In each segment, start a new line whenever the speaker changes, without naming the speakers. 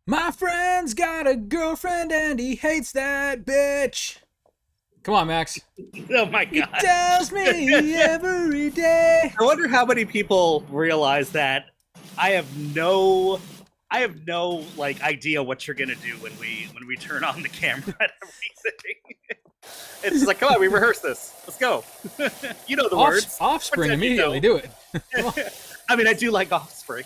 My friend's got a girlfriend and he hates that bitch. Come on, Max.
Oh my
He
god.
tells me every day.
I wonder how many people realize that I have no like idea what you're gonna do when we turn on the camera and everything. It's just like, come on, we rehearse this. Let's go. You know the words.
Offspring
Pretend you
immediately
don't.
do it.
I mean, I do like Offspring.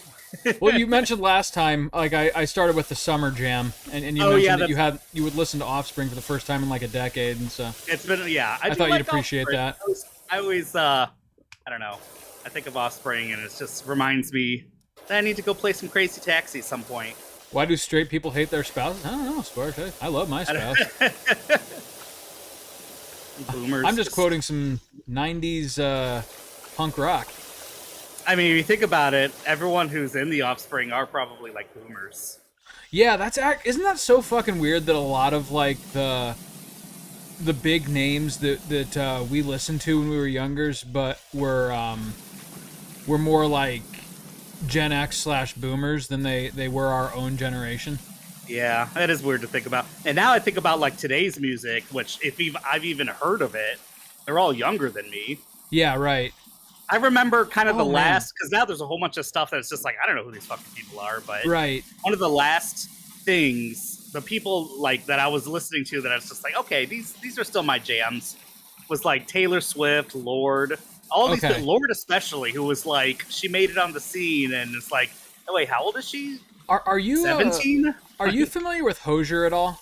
Well, you mentioned last time, like I started with the Summer Jam, and you
Oh, yeah,
mentioned that you would listen to Offspring for the first time in like a decade, and so
It's been I
I
do
thought
like
you'd appreciate
Offspring.
that.
I always I don't know. I think of Offspring and it just reminds me that I need to go play some Crazy Taxi at some point.
Why do straight people hate their spouses? I don't know, Spark. I love my spouse.
Boomers.
I'm just quoting some '90s punk rock.
I mean, if you think about it, everyone who's in the Offspring are probably like boomers.
Yeah, isn't that so fucking weird that a lot of like the big names that we listened to when we were youngers, but were more like Gen X/boomers than they were our own generation.
Yeah, that is weird to think about. And now I think about like today's music, which I've even heard of it, they're all younger than me.
Yeah, right.
I remember kind of
Oh,
the
man.
last, because now there's a whole bunch of stuff that's just like, I don't know who these fucking people are, but
Right.
one of the last things, the people like that I was listening to that I was just like, okay, these are still my jams, was like Taylor Swift, Lord, all these,
Okay.
Lord especially, who was like, she made it on the scene, and it's like, oh wait, how old is she?
Are you
17?
Are you familiar with Hozier at all?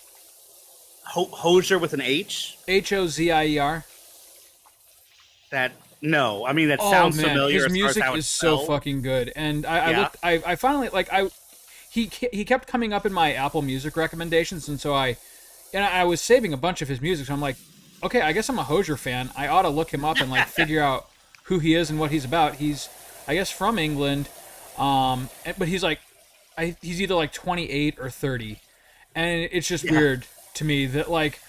Hozier with an H?
Hozier.
That, no. I mean, that
Oh
sounds
man,
familiar.
his
as far as
music
how it's
is so
spelled.
fucking good. And I
Yeah.
looked, I finally like he kept coming up in my Apple Music recommendations, and so I was saving a bunch of his music. So I'm like, okay, I guess I'm a Hozier fan. I ought to look him up and like figure out who he is and what he's about. He's, I guess, from England, but he's like, he's either like 28 or 30, and it's just weird to me that like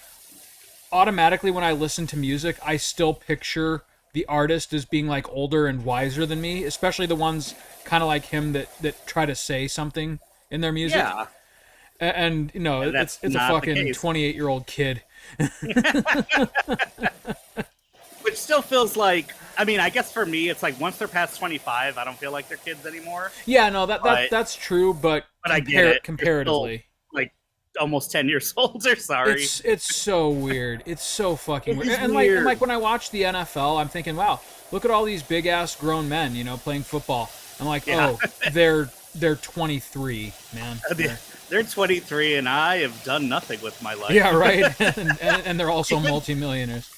automatically when I listen to music, I still picture the artist as being like older and wiser than me, especially the ones kind of like him that try to say something in their music.
Yeah.
And you know,
And
it's
that's
a
not the
fucking
case.
28-year-old kid.
Which still feels like, I mean, I guess for me, it's like once they're past 25, I don't feel like they're kids anymore.
Yeah, no,
But-
that's true, but
I get it.
comparatively.
They're still, like almost 10 years older. Sorry.
It's so weird. It's so fucking
It
weird.
is
And
weird.
like when I watch the NFL, I'm thinking, wow, look at all these big ass grown men, playing football. I'm like,
Yeah.
oh, they're 23, man.
They're 23, and I have done nothing with my life.
Yeah, right. and they're also multimillionaires.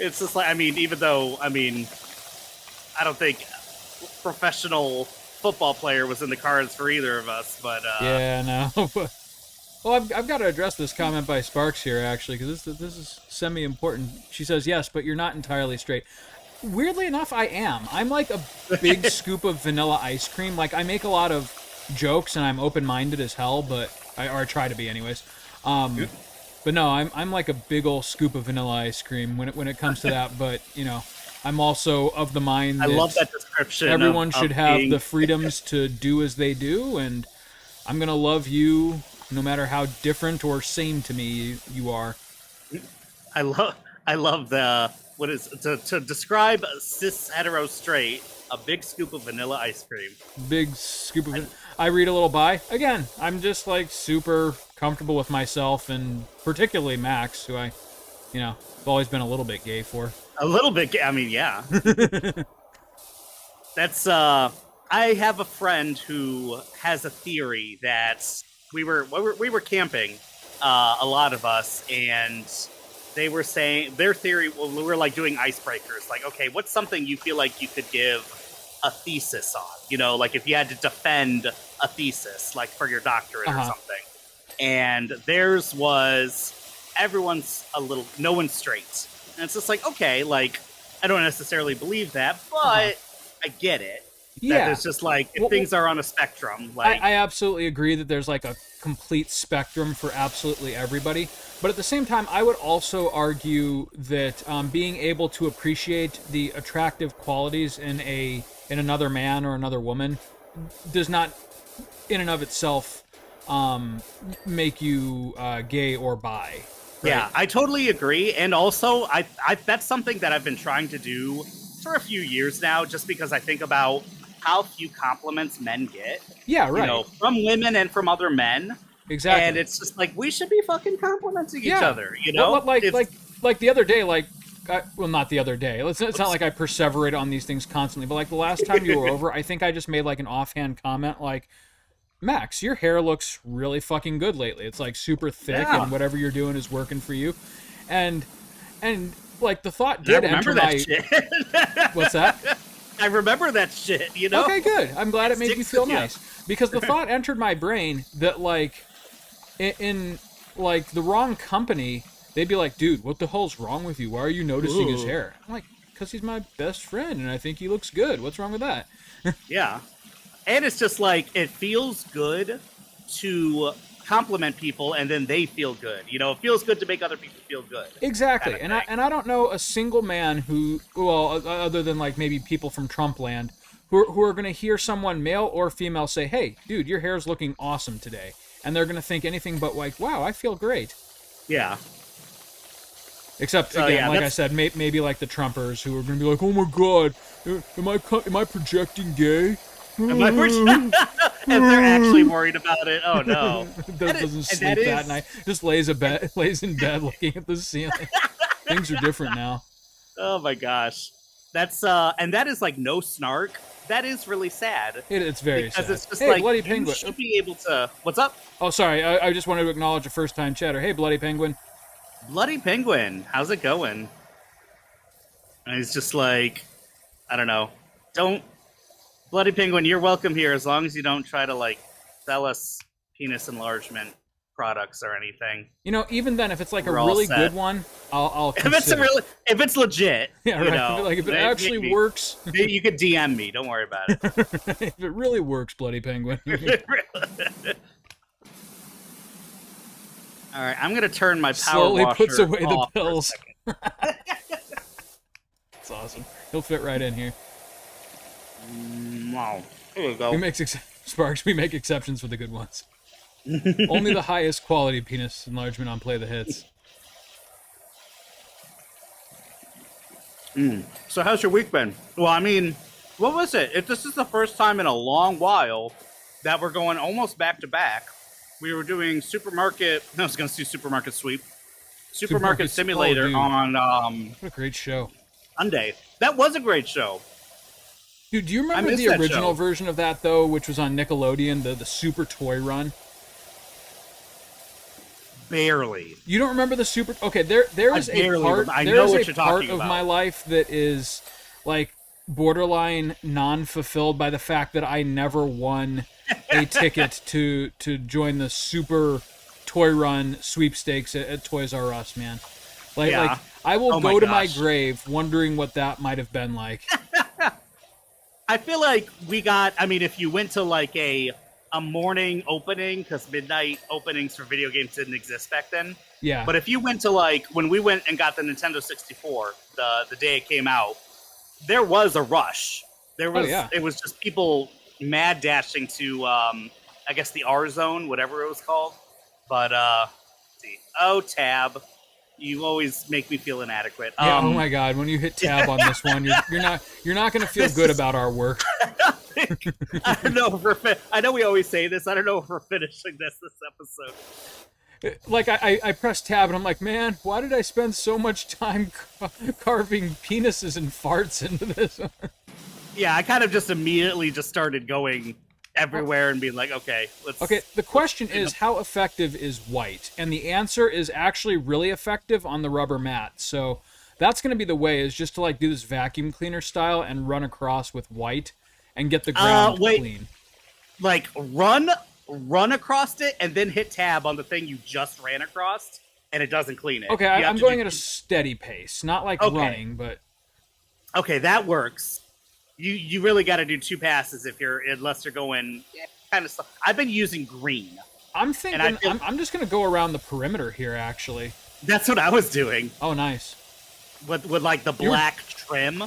It's just like, I mean, even though, I mean, I don't think professional football player was in the cards for either of us, but
Yeah, no. Well, I've got to address this comment by Sparks here, actually, because this is semi-important. She says, yes, but you're not entirely straight. Weirdly enough, I am. I'm like a big scoop of vanilla ice cream. Like, I make a lot of jokes, and I'm open-minded as hell, or I try to be anyways. But no, I'm like a big old scoop of vanilla ice cream when it comes to that, but, I'm also of the mind
I
that
love that description.
everyone
of
should have
being-
the freedoms to do as they do, and I'm gonna love you no matter how different or same to me you are.
I love the what is to describe cis hetero straight, a big scoop of vanilla ice cream.
Big scoop of it. I read a little by. Again, I'm just like super comfortable with myself, and particularly Max, who have always been a little bit gay for.
A little bit. I mean, yeah. That's I have a friend who has a theory that we were camping, a lot of us, and they were saying their theory. Well, we were like doing icebreakers. Like, okay, what's something you feel like you could give a thesis on? Like if you had to defend a thesis, like for your doctorate or something. And theirs was everyone's no one's straight. And it's just like, okay, like I don't necessarily believe that, but I get it.
Yeah.
That there's just like if things are on a spectrum, like
I absolutely agree that there's like a complete spectrum for absolutely everybody. But at the same time, I would also argue that being able to appreciate the attractive qualities in another man or another woman does not, in and of itself, make you gay or bi. Right?
Yeah, I totally agree. And also, I that's something that I've been trying to do for a few years now, just because I think about how few compliments men get.
Yeah, right.
You know, from women and from other men.
Exactly.
And it's just like, we should be fucking complimenting each other, you know?
Well, like the other day, well, not the other day. It's not like I perseverate on these things constantly, but like the last time you were over, I think I just made like an offhand comment like, Max, your hair looks really fucking good lately. It's like super thick, and whatever you're doing is working for you. And like the thought did enter my.
Shit.
What's that?
I remember that shit. You know.
Okay, good. I'm glad it made you feel nice because the thought entered my brain that like, in like the wrong company, they'd be like, dude, what the hell's wrong with you? Why are you noticing his hair? I'm like, because he's my best friend and I think he looks good. What's wrong with that?
Yeah. And it's just like, it feels good to compliment people and then they feel good. You know, it feels good to make other people feel good.
Exactly.
Kind of
and I don't know a single man who, well, other than like maybe people from Trump land, who are going to hear someone, male or female, say, hey, dude, your hair's looking awesome today. And they're going to think anything but like, wow, I feel great.
Yeah.
Except, again, like I said, maybe like the Trumpers who are going to be like, oh my God, am I projecting gay?
And they're actually worried about it. Oh no!
Doesn't sleep that night. Just lays in bed looking at the ceiling. Things are different now.
Oh my gosh, that's and that is like no snark. That is really sad.
It's very sad.
It's just
hey,
like,
Bloody Penguin.
You should be able to. What's up?
Oh, sorry. I just wanted to acknowledge a first-time chatter. Hey, Bloody Penguin.
Bloody Penguin, how's it going? And he's just like, I don't know. Don't. Bloody Penguin, you're welcome here as long as you don't try to like sell us penis enlargement products or anything.
You know, even then, if it's like a really good one, I'll consider.
If it's legit,
yeah, right.
You know,
like if it actually works,
you could DM me. Don't worry about it.
If it really works, Bloody Penguin.
All right, I'm gonna turn my
slowly
PowerWash
puts away the
off
pills. That's awesome. He'll fit right in here.
Wow. Here we go.
Sparks, we make exceptions for the good ones. Only the highest quality penis enlargement on Play the Hits.
So how's your week been? Well, I mean, what was it? This is the first time in a long while that we're going almost back to back. We were doing Supermarket Sweep. Supermarket Simulator on
what a great show.
Sunday. That was a great show.
Dude, do you remember the original version of that, though, which was on Nickelodeon, the Super Toy Run?
Barely.
You don't remember the Super... Okay, there is a part of my life that is, like, borderline non-fulfilled by the fact that I never won a ticket to like Toy Run sweepstakes at Toys R Us, man. Like I will go to my grave wondering what that might have been like.
I feel like if you went to like a morning opening, because midnight openings for video games didn't exist back then.
Yeah.
But if you went to like, when we went and got the Nintendo 64, the day it came out, there was a rush. It was just people mad dashing to, I guess the R Zone, whatever it was called. But, let's see. Oh, tab. You always make me feel inadequate.
Yeah, oh my God! When you hit tab on this one, you're not going to feel good about our work.
I don't know. I know we always say this. I don't know if we're finishing this episode.
Like I pressed tab and I'm like, man, why did I spend so much time carving penises and farts into this?
Yeah, I kind of just immediately just started going everywhere and being like, okay, let's...
Okay, the question is, how effective is white? And the answer is actually really effective on the rubber mat. So that's going to be the way, is just to like do this vacuum cleaner style and run across with white and get the ground clean.
Like run across it and then hit tab on the thing you just ran across and it doesn't clean it.
Okay, I'm going at a steady pace, not like running, but...
Okay, that works. You really got to do two passes unless you're going kind of stuff. I've been using green.
I'm thinking I'm just going to go around the perimeter here, actually.
That's what I was doing.
Oh, nice.
With like the black trim.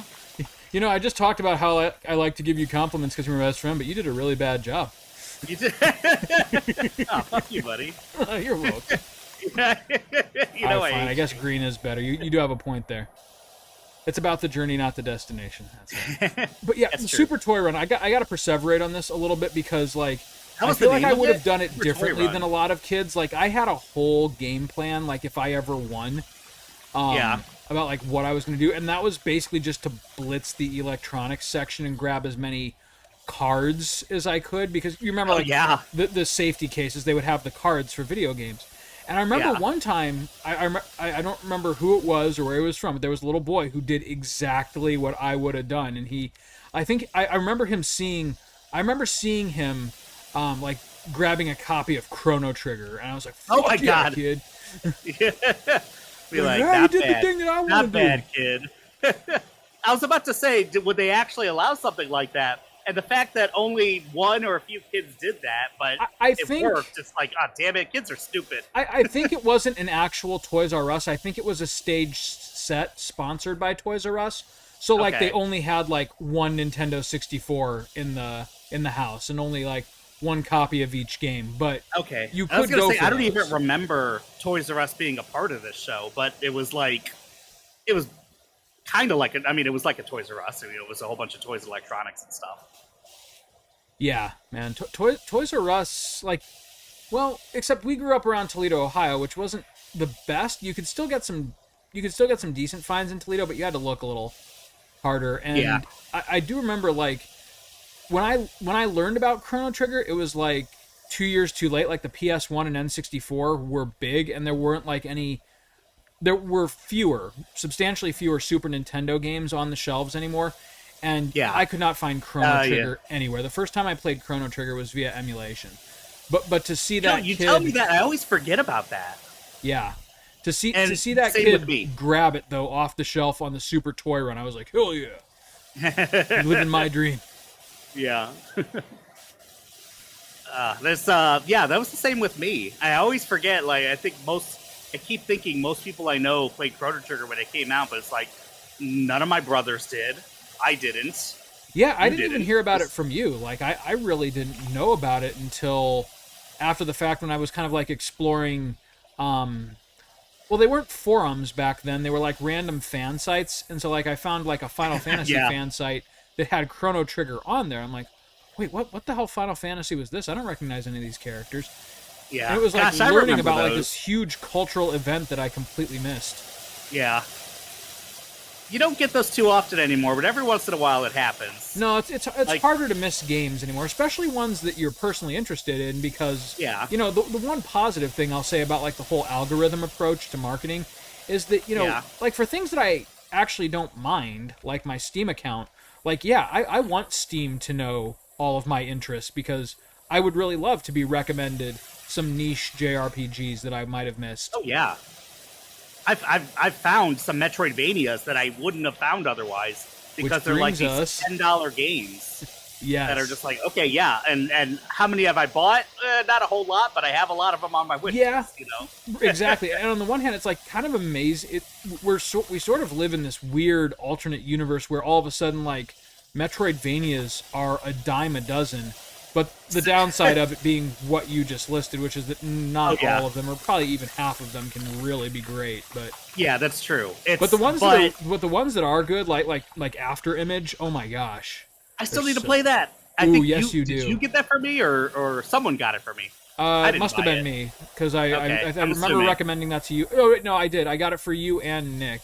You know, I just talked about how I like to give you compliments because you're my best friend, but you did a really bad job.
You did. Oh, fuck you, buddy.
You're welcome.
You
All right, fine. I guess green is better. You do have a point there. It's about the journey, not the destination. That's right. But yeah, the Super Toy Run. I got to perseverate on this a little bit because like I feel like I would have done it differently than a lot of kids. Like I had a whole game plan. Like if I ever won, about like what I was going to do, and that was basically just to blitz the electronics section and grab as many cards as I could, because you remember the safety cases, they would have the cards for video games. And I remember one time, I don't remember who it was or where he was from, but there was a little boy who did exactly what I would have done. And I remember seeing him like grabbing a copy of Chrono Trigger, and I was like, "Oh my god, kid!"
Be like,
you did the thing that I
not
want to do.
bad, kid. I was about to say, would they actually allow something like that? And the fact that only one or a few kids did that, but it worked, it's like, oh, damn it, kids are stupid.
I think it wasn't an actual Toys R Us. I think it was a stage set sponsored by Toys R Us. So, like, they only had, like, one Nintendo 64 in the house, and only, like, one copy of each game. But you could go for
I don't even remember Toys R Us being a part of this show, but it was kind of like it was like a Toys R Us. I mean, it was a whole bunch of toys, electronics, and stuff.
Yeah, man. Toys R Us, like, well, except we grew up around Toledo, Ohio, which wasn't the best. You could still get some decent finds in Toledo, but you had to look a little harder. And I do remember, like, when I learned about Chrono Trigger, it was like 2 years too late. Like the PS1 and N64 were big, and there weren't like any. There were substantially fewer Super Nintendo games on the shelves anymore, and I could not find Chrono Trigger anywhere. The first time I played Chrono Trigger was via emulation, but to see that
you
kid,
tell me that, I always forget about that.
Yeah, to see that kid grab it though off the shelf on the Super Toy Run, I was like, hell yeah, living my dream.
Yeah. That was the same with me. I always forget. Like, I keep thinking most people I know played Chrono Trigger when it came out, but it's like none of my brothers did. I didn't.
Yeah, I didn't even hear about it from you. Like, I really didn't know about it until after the fact, when I was kind of like exploring. Well, they weren't forums back then. They were like random fan sites, and so like I found like a Final Fantasy fan site that had Chrono Trigger on there. I'm like, wait, what the hell Final Fantasy was this? I don't recognize any of these characters.
Yeah.
And it was like learning about like this huge cultural event that I completely missed.
Yeah. You don't get those too often anymore, but every once in a while it happens.
No, it's like, harder to miss games anymore, especially ones that you're personally interested in, because you know, the one positive thing I'll say about like the whole algorithm approach to marketing is that, you know, like for things that I actually don't mind, like my Steam account, like I want Steam to know all of my interests, because I would really love to be recommended some niche JRPGs that I might have missed.
Oh yeah, I've found some Metroidvanias that I wouldn't have found otherwise, because they're like these $10 games.
Yes.
That are just like, okay, yeah, and how many have I bought? Not a whole lot, but I have a lot of them on my wish list, you know?
Exactly. And on the one hand, it's like kind of amazing. We sort of live in this weird alternate universe where all of a sudden, like, Metroidvanias are a dime a dozen, but the downside of it being what you just listed, which is that not all of them, or probably even half of them, can really be great. But
yeah, that's true.
But the ones that are good, like After Image, oh my gosh.
I still need to play that. I think you do. Did you get that for me, or someone got it for me?
It must have been me, because I remember recommending that to you. Oh wait, no, I did. I got it for you and Nick.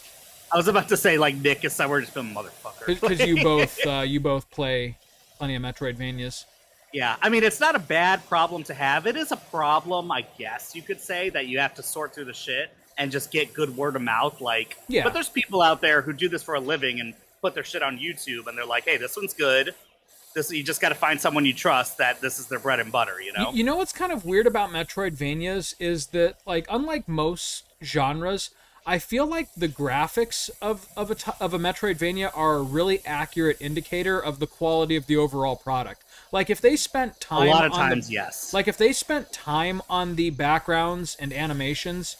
I was about to say, like, Nick is somewhere just been motherfucker.
Because you both play plenty of Metroidvanias.
Yeah, I mean, it's not a bad problem to have. It is a problem, I guess you could say, that you have to sort through the shit and just get good word of mouth. Like, but there's people out there who do this for a living and put their shit on YouTube, and they're like, hey, this one's good. You just got to find someone you trust that this is their bread and butter, you know?
You know what's kind of weird about Metroidvanias is that, like, unlike most genres, I feel like the graphics of a Metroidvania are a really accurate indicator of the quality of the overall product. Like, if they spent time
a lot of times, yes.
Like, if they spent time on the backgrounds and animations,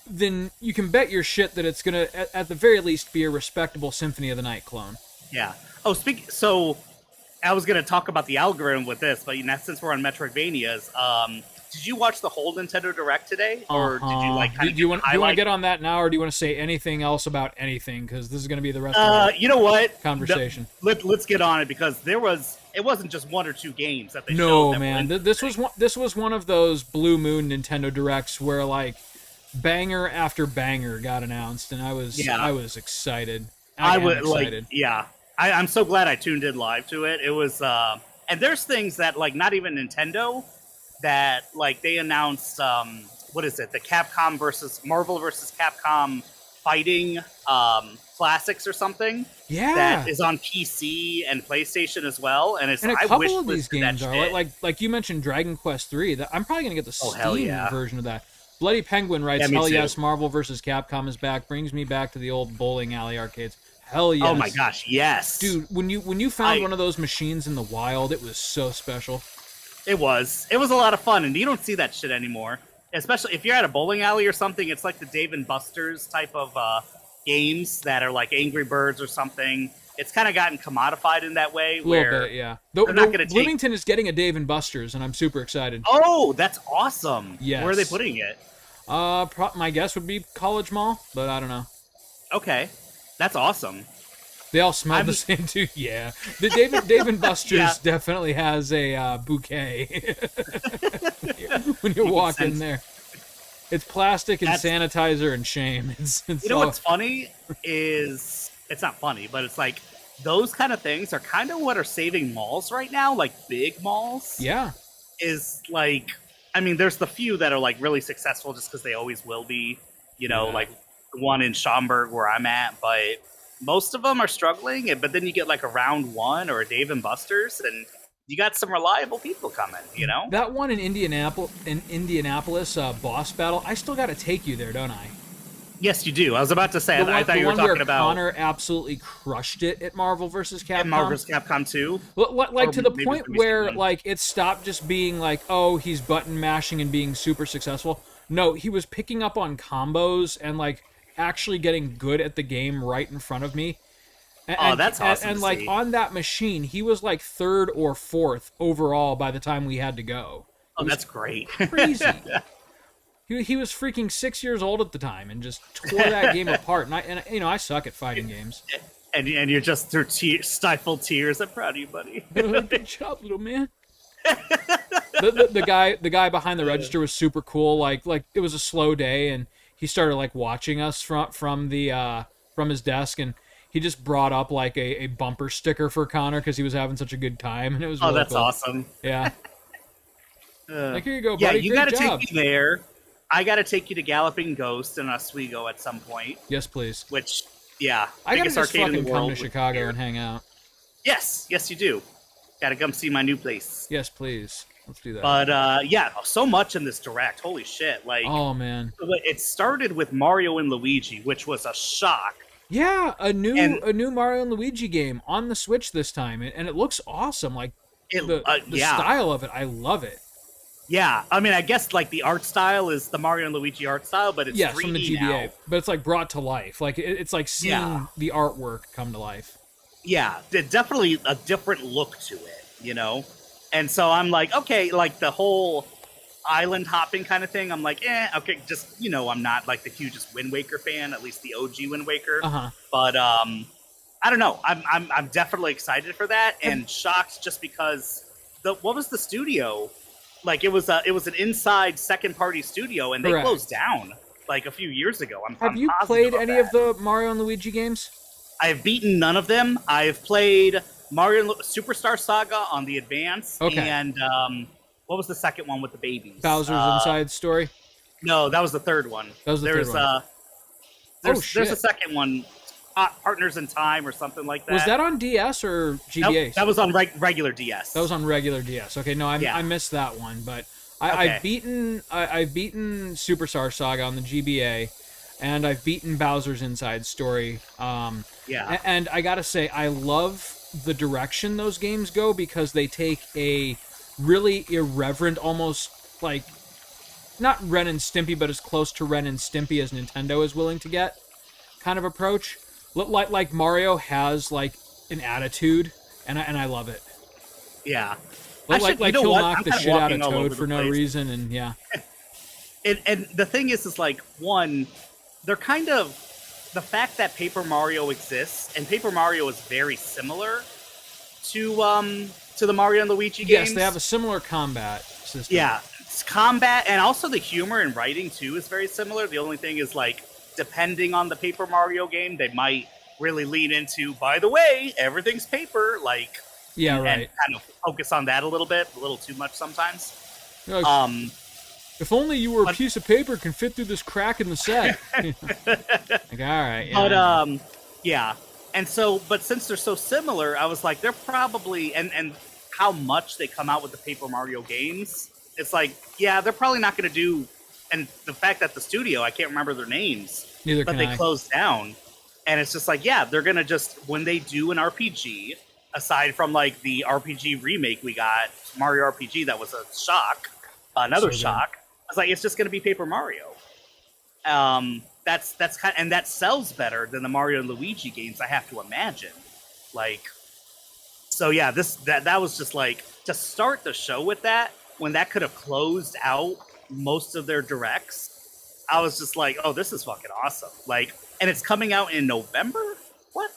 then you can bet your shit that it's going to, at the very least, be a respectable Symphony of the Night clone.
Yeah. Oh, so I was going to talk about the algorithm with this, but since we're on Metroidvanias, did you watch the whole Nintendo Direct today, or did you like kind of?
Do you want to get on that now, or do you want to say anything else about anything? Because this is going to be the rest of the
you know what
conversation.
Let's get on it, because it wasn't just 1 or 2 games that they showed.
No, man, this was one of those Blue Moon Nintendo Directs where like banger after banger got announced, and I was excited. I was excited.
I'm so glad I tuned in live to it. It was, and there's things that like not even Nintendo that like they announced. What is it? The Capcom versus Marvel versus Capcom fighting classics or something.
Yeah,
that is on PC and PlayStation as well. And it's
a couple of these games are like you mentioned Dragon Quest 3. That I'm probably gonna get the Steam version of that. Bloody Penguin writes, "Hell yes, Marvel versus Capcom is back. Brings me back to the old bowling alley arcades." Hell yes.
Oh my gosh, yes.
Dude, when you found one of those machines in the wild, it was so special.
It was a lot of fun, and you don't see that shit anymore. Especially if you're at a bowling alley or something, it's like the Dave and Buster's type of games that are like Angry Birds or something. It's kind of gotten commodified in that way.
A little bit, yeah. Bloomington is getting a Dave and Buster's, and I'm super excited.
Oh, that's awesome.
Yes.
Where are they putting it?
My guess would be College Mall, but I don't know.
Okay. That's awesome.
They all smell the same too. Yeah, the Dave and Buster's definitely has a bouquet when you walk in there. It's plastic and sanitizer and shame. It's
you know what's funny is it's not funny, but it's like those kind of things are kind of what are saving malls right now, like big malls.
Yeah,
is like I mean, there's the few that are like really successful just because they always will be. You know, like the one in Schaumburg where I'm at, but most of them are struggling. But then you get like a Round One or a Dave and Buster's, and you got some reliable people coming. You know,
that one in Indianapolis, boss battle. I still got to take you there, don't I?
Yes, you do. I was about to say. I thought you were talking about
Connor absolutely crushed it at Marvel vs. Capcom.
At Marvel vs. Capcom 2?
Like to the point where like it stopped just being like, oh, he's button mashing and being super successful. No, he was picking up on combos and like actually getting good at the game right in front of me.
That's awesome.
And like on that machine, he was like 3rd or 4th overall by the time we had to go.
Oh, that's great.
Crazy. He was freaking 6 years old at the time and just tore that game apart. And I suck at fighting games.
And you're just through stifled tears. I'm proud of you, buddy.
Good job, little man. The guy behind the register was super cool. Like it was a slow day, and he started like watching us from his desk, and he just brought up like a bumper sticker for Connor because he was having such a good time, and it was really
that's
cool.
Awesome.
Yeah. Like, here you go, buddy.
Yeah, you got to take me there. I got to take you to Galloping Ghost and Oswego at some point.
Yes, please.
Which,
I gotta just fucking come to Chicago and hang out.
Yes, you do. Got to come see my new place.
Yes, please. Let's do that.
But so much in this Direct. Holy shit! Like,
oh man,
it started with Mario and Luigi, which was a shock.
Yeah, a new Mario and Luigi game on the Switch this time, and it looks awesome. Like the style of it, I love it.
Yeah, I mean, I guess like the art style is the Mario and Luigi art style, but it's 3D
from the GBA,
now.
But it's like brought to life. Like it's like seeing the artwork come to life.
Yeah, definitely a different look to it, you know? And so I'm like, okay, like the whole island hopping kind of thing, I'm like, okay, just, I'm not like the hugest Wind Waker fan, at least the OG Wind Waker.
Uh-huh.
But I don't know. I'm definitely excited for that and shocked just because what was the studio? Like it was an inside second party studio and they closed down like a few years ago.
Have you played any of the Mario and Luigi games?
I have beaten none of them. I've played Mario Superstar Saga on the Advance, and what was the second one with the babies?
Bowser's Inside Story?
No, that was the third one.
That was the third one.
There's a second one, Partners in Time or something like that.
Was that on DS or GBA?
Nope, that was on regular DS.
That was on regular DS. Okay, no, I missed that one, but I've beaten Superstar Saga on the GBA, and I've beaten Bowser's Inside Story. And I gotta say, I love the direction those games go because they take a really irreverent, almost like not Ren and Stimpy, but as close to Ren and Stimpy as Nintendo is willing to get kind of approach. Like Mario has like an attitude, and I love it.
Yeah.
Like
You know
he'll
what?
knock
I'm
the
kinda
shit out of
walking all over
Toad
the
for no
place.
reason, and yeah.
And the thing is like, one, they're kind of the fact that Paper Mario exists, and Paper Mario is very similar to the Mario and Luigi games.
Yes, they have a similar combat system.
Yeah, it's combat, and also the humor and writing too is very similar. The only thing is, like, depending on the Paper Mario game, they might really lean into, by the way, everything's paper, like,
Yeah,
and
right.
kind of focus on that a little bit, a little too much sometimes.
Like,
Um,
if only you were a piece of paper can fit through this crack in the set. Like, all right. Yeah,
but yeah, and so, but since they're so similar, I was like, they're probably and how much they come out with the Paper Mario games. It's like, yeah, they're probably not going to do. And the fact that the studio, I can't remember their names,
Neither
but
can
they
I.
closed down, and it's just like, yeah, they're gonna just, when they do an RPG, aside from like the RPG remake we got, Mario RPG, that was a shock, another
So good.
shock. I was like, it's just gonna be Paper Mario. That's kind and that sells better than the Mario and Luigi games, I have to imagine. Like, so yeah, that was just like, to start the show with that, when that could have closed out most of their directs, I was just like, oh, this is fucking awesome. Like, and it's coming out in November? What?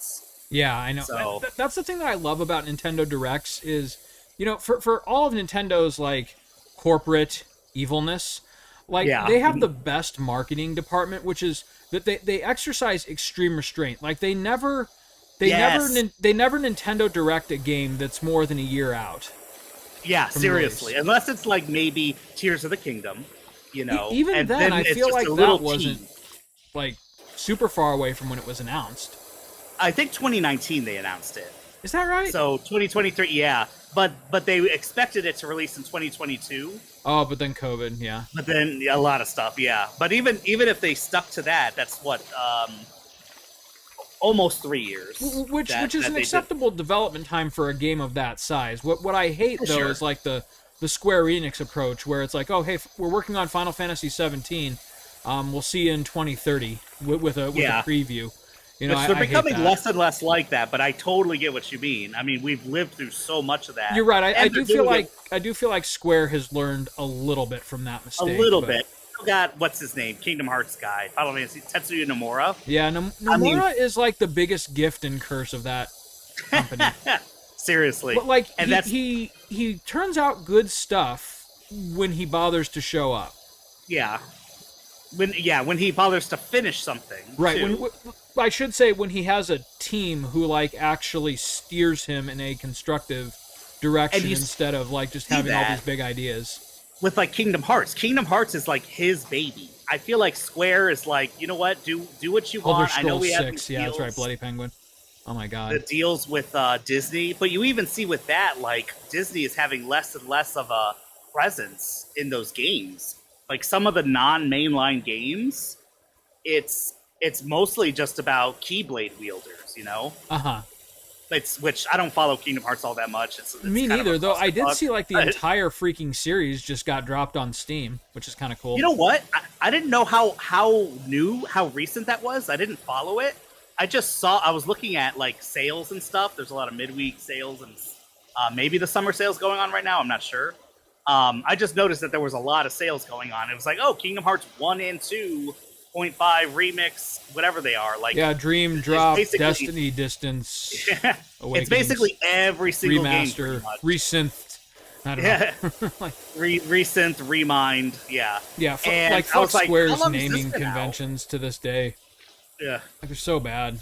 Yeah, I know.
So-
That's the thing that I love about Nintendo Directs is, you know, for all of Nintendo's, like, corporate evilness, like,
Yeah.
they have the best marketing department, which is that they exercise extreme restraint. Like, they never
Yes.
Nintendo Direct a game that's more than a year out.
Yeah,
From
seriously.
release.
Unless it's like maybe Tears of the Kingdom, you know.
Even
and
then, I
it's
feel
just
like
a little
that wasn't,
tease.
like, super far away from when it was announced.
I think 2019 they announced it.
Is that right?
So 2023, yeah. But they expected it to release in 2022.
Oh, but then COVID, yeah.
But then a lot of stuff, yeah. But even if they stuck to that, that's what, almost 3 years.
Which is an
they
acceptable development time for a game of that size. What I hate, though,
Sure.
is like the Square Enix approach, where it's like, oh, hey, we're working on Final Fantasy 17. We'll see you in 2030 with a
Yeah.
preview. You know,
Which they're
I hate
becoming
that.
less and less like that, but I totally get what you mean. I mean, we've lived through so much of that.
You're right. I
And
do
they're
feel
doing
like Square has learned a little bit from that
a
mistake.
little
but-
bit. You got, what's his name, Kingdom Hearts guy, Final Fantasy, Tetsuya Nomura.
Yeah,
I mean-
Nomura is like the biggest gift and curse of that company.
Seriously,
But like,
and that's
he turns out good stuff when he bothers to show up.
yeah. When he bothers to finish something,
Right.
too.
I should say when he has a team who like actually steers him in a constructive direction
And you
instead of like just
see
having all
that.
these big ideas.
With like Kingdom Hearts is like his baby. I feel like Square is like, you know what, do what you
Elder
want. I know
Scrolls
we have
6,
these
yeah, that's right,
deals-
Bloody Penguin. Oh my god.
the deals with Disney, but you even see with that, like, Disney is having less and less of a presence in those games. Like some of the non-mainline games, it's mostly just about Keyblade wielders, you know.
Uh-huh.
Which I don't follow Kingdom Hearts all that much. It's
Me
kind of a
neither, though. I did
clusterfuck.
see like the
But-
entire freaking series just got dropped on Steam, which is kind of cool.
You know what? I didn't know how recent that was. I didn't follow it. I was looking at like sales and stuff. There's a lot of midweek sales and maybe the summer sales going on right now. I'm not sure. I just noticed that there was a lot of sales going on. It was like, oh, Kingdom Hearts 1 and 2.5 remix, whatever they are. Like,
Yeah, Dream Drop,
basically-
Destiny Distance,
it's
Awakenings,
basically every single game.
remaster,
Pretty much.
resynth. I don't
Yeah.
know. Like,
Resynth, remind, yeah.
yeah,
And
like
I
fuck
was like, how
Square's
long has this
naming
been out?
conventions to this day.
Yeah.
Like they're so bad.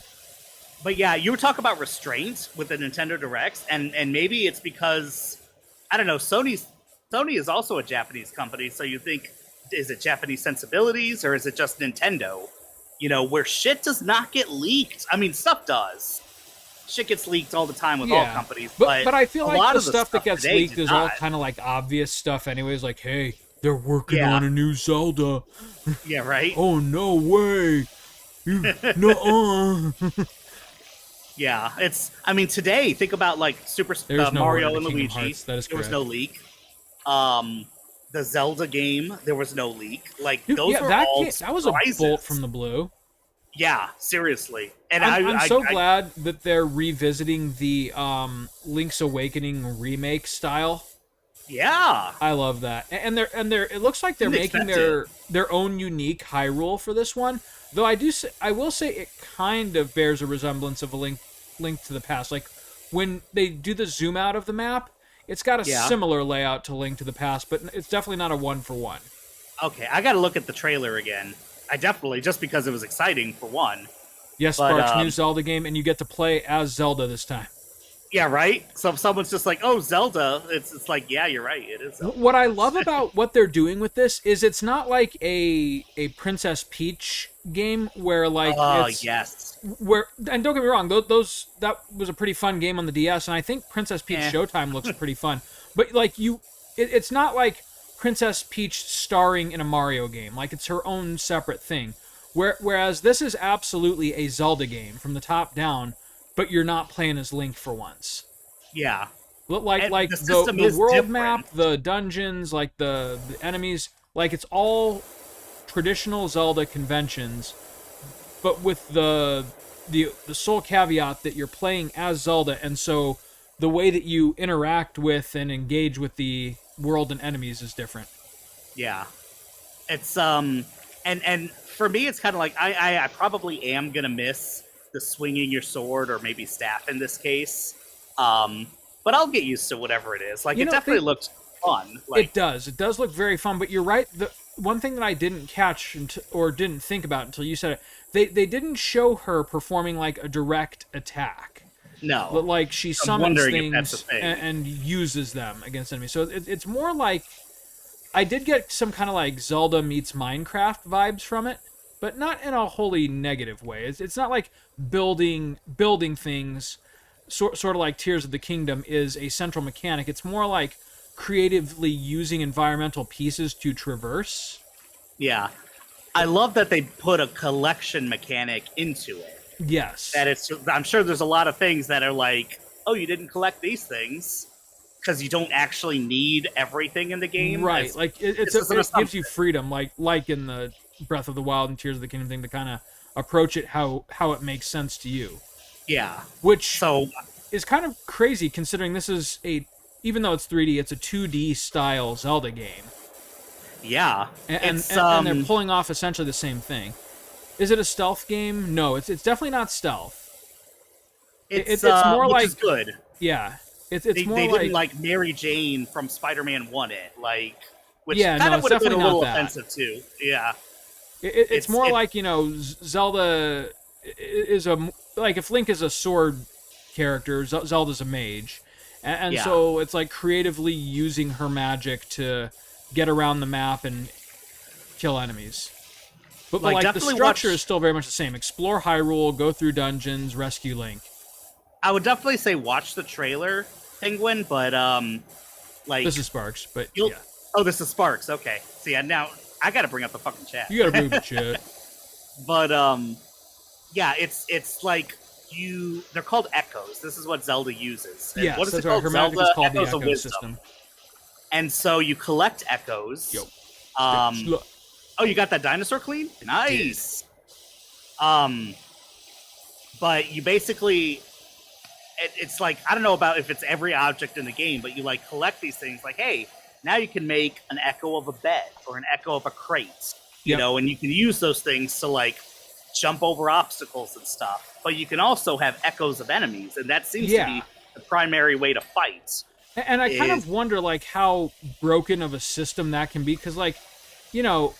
But yeah, you were talking about restraints with the Nintendo Directs, and maybe it's because, I don't know, Sony is also a Japanese company, so you think, is it Japanese sensibilities or is it just Nintendo? You know, where shit does not get leaked. I mean, stuff does. Shit gets leaked all the time with all
Yeah.
companies,
But I feel
a
like
lot
the
of
stuff that gets
today
leaked
did
is all
not.
kind of like obvious stuff anyways, like, hey, they're working
Yeah.
on a new Zelda.
Yeah, right?
Oh, no way. No.
Yeah, I mean, today, think about like
There's no
Mario
word
and
to Kingdom
Luigi.
Hearts, that is
There was
correct.
no leak. The Zelda game, there was no leak. Like,
Dude,
those
yeah,
were
that
all
that was a
surprises.
bolt from the blue.
Yeah, seriously. And
I'm so glad that they're revisiting the Link's Awakening remake style.
yeah,
I love that, and they're. It looks like they're
didn't
making
expect it.
their own unique Hyrule for this one. Though I will say it kind of bears a resemblance of a Link to the Past. Like when they do the zoom out of the map, it's got a
Yeah.
similar layout to Link to the Past, but it's definitely not a one for one.
Okay, I got to look at the trailer again. I definitely, just because it was exciting for one.
Yes,
But
Sparks, new Zelda game, and you get to play as Zelda this time.
yeah, right. So if someone's just like, "Oh, Zelda," it's like, yeah, you're right. It is Zelda.
What I love about what they're doing with this is it's not like a Princess Peach game where like
Oh
it's
yes.
where, and don't get me wrong, those that was a pretty fun game on the DS, and I think Princess Peach Showtime looks pretty fun. But like it's not like Princess Peach starring in a Mario game. Like it's her own separate thing. Whereas this is absolutely a Zelda game from the top down, but you're not playing as Link for once.
Yeah.
Like
And
like
the
the
system is
world
different.
map, the dungeons, like the enemies, like it's all traditional Zelda conventions, but with the sole caveat that you're playing as Zelda, and so the way that you interact with and engage with the world and enemies is different.
Yeah. It's and for me it's kind of like I probably am gonna miss the swinging your sword or maybe staff in this case. But I'll get used to whatever it is. Like
You
it
know,
definitely
they-
looks fun. Like
It does. It does look very fun, but you're right. The one thing that I didn't catch or didn't think about until you said it, they didn't show her performing like a direct attack.
no.
But like she
I'm
summons
wondering if that's
things
a thing.
and uses them against enemies. So it's more like I did get some kind of like Zelda meets Minecraft vibes from it, but not in a wholly negative way. It's not like building things, sort of like Tears of the Kingdom is a central mechanic. It's more like creatively using environmental pieces to traverse.
Yeah. I love that they put a collection mechanic into it.
Yes.
That it's I'm sure there's a lot of things that are like, oh, you didn't collect these things because you don't actually need everything in the game.
Right,
It's-
like it
this is an
gives
assumption.
you freedom, like in the Breath of the Wild and Tears of the Kingdom thing, to kind of approach it how it makes sense to you,
Yeah.
which
So
is kind of crazy considering this is even though it's 3D, it's a 2D style Zelda game,
yeah.
and
It's
and they're pulling off essentially the same thing. Is it a stealth game? No, it's definitely not stealth.
it's
more
which
like-
is good.
Yeah, it's
They
more
didn't like Mary Jane from Spider-Man 1 it, like which
Yeah,
kind
no,
of
it's
would have been a
definitely
little
not that.
offensive too. Yeah.
It's more like, you know, Zelda is like if Link is a sword character, Zelda's a mage, and
Yeah.
so it's like creatively using her magic to get around the map and kill enemies. But
Like,
like the
definitely
structure
watch-
is still very much the same: explore Hyrule, go through dungeons, rescue Link.
I would definitely say watch the trailer, Penguin, but like
This is Sparks, but
you'll
yeah,
Oh, this is Sparks. Okay. See, and now I got to bring up the fucking chat.
you gotta prove the shit.
But yeah, it's like they're called echoes. This is what Zelda uses. And
Yes,
what is
that's
it
right.
called?
Her magic
Zelda
is called the
Echoes of
Echo
Wisdom.
System.
And so you collect echoes.
Yo.
Um Oh, you got that dinosaur clean? Nice. But you basically it's like, I don't know about if it's every object in the game, but you like collect these things like, hey, now you can make an echo of a bed or an echo of a crate, you
Yep.
know, and you can use those things to like jump over obstacles and stuff. But you can also have echoes of enemies, and that seems to be the primary way to fight.
And I kind
is-
of wonder, like, how broken of a system that can be, because, like, you know,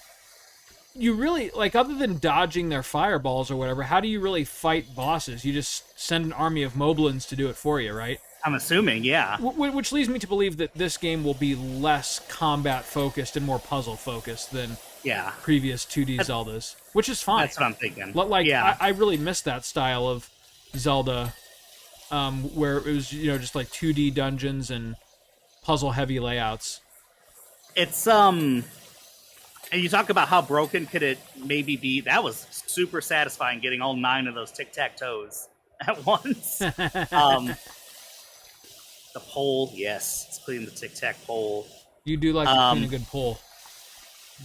you really, like, other than dodging their fireballs or whatever, how do you really fight bosses? You just send an army of moblins to do it for you, right?
I'm assuming, yeah.
Which leads me to believe that this game will be less combat-focused and more puzzle-focused than
Yeah.
previous 2D Zeldas, which is fine.
That's what I'm thinking.
Like,
yeah.
I really missed that style of Zelda, where it was, you know, just like 2D dungeons and puzzle-heavy layouts.
It's and you talk about how broken could it maybe be. That was super satisfying getting all 9 of those tic-tac-toes at once. The pole, yes. Let's clean the tic-tac pole.
You do like to clean a good pull.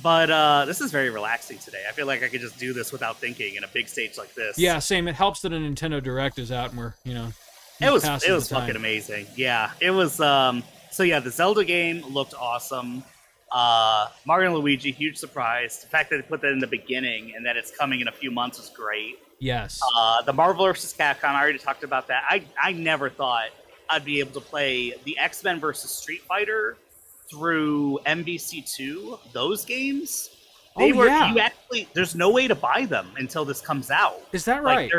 But this is very relaxing today. I feel like I could just do this without thinking in a big stage like this.
Yeah, same. It helps that a Nintendo Direct is out and we're,
It was
passes
it was
the time.
fucking amazing. Yeah, it was. So yeah, the Zelda game looked awesome. Mario and Luigi, huge surprise. The fact that they put that in the beginning and that it's coming in a few months is great.
Yes.
The Marvel vs. Capcom, I already talked about that. I never thought I'd be able to play the X-Men versus Street Fighter through MVC2. Those games,
yeah.
you actually, there's no way to buy them until this comes out.
Is that right?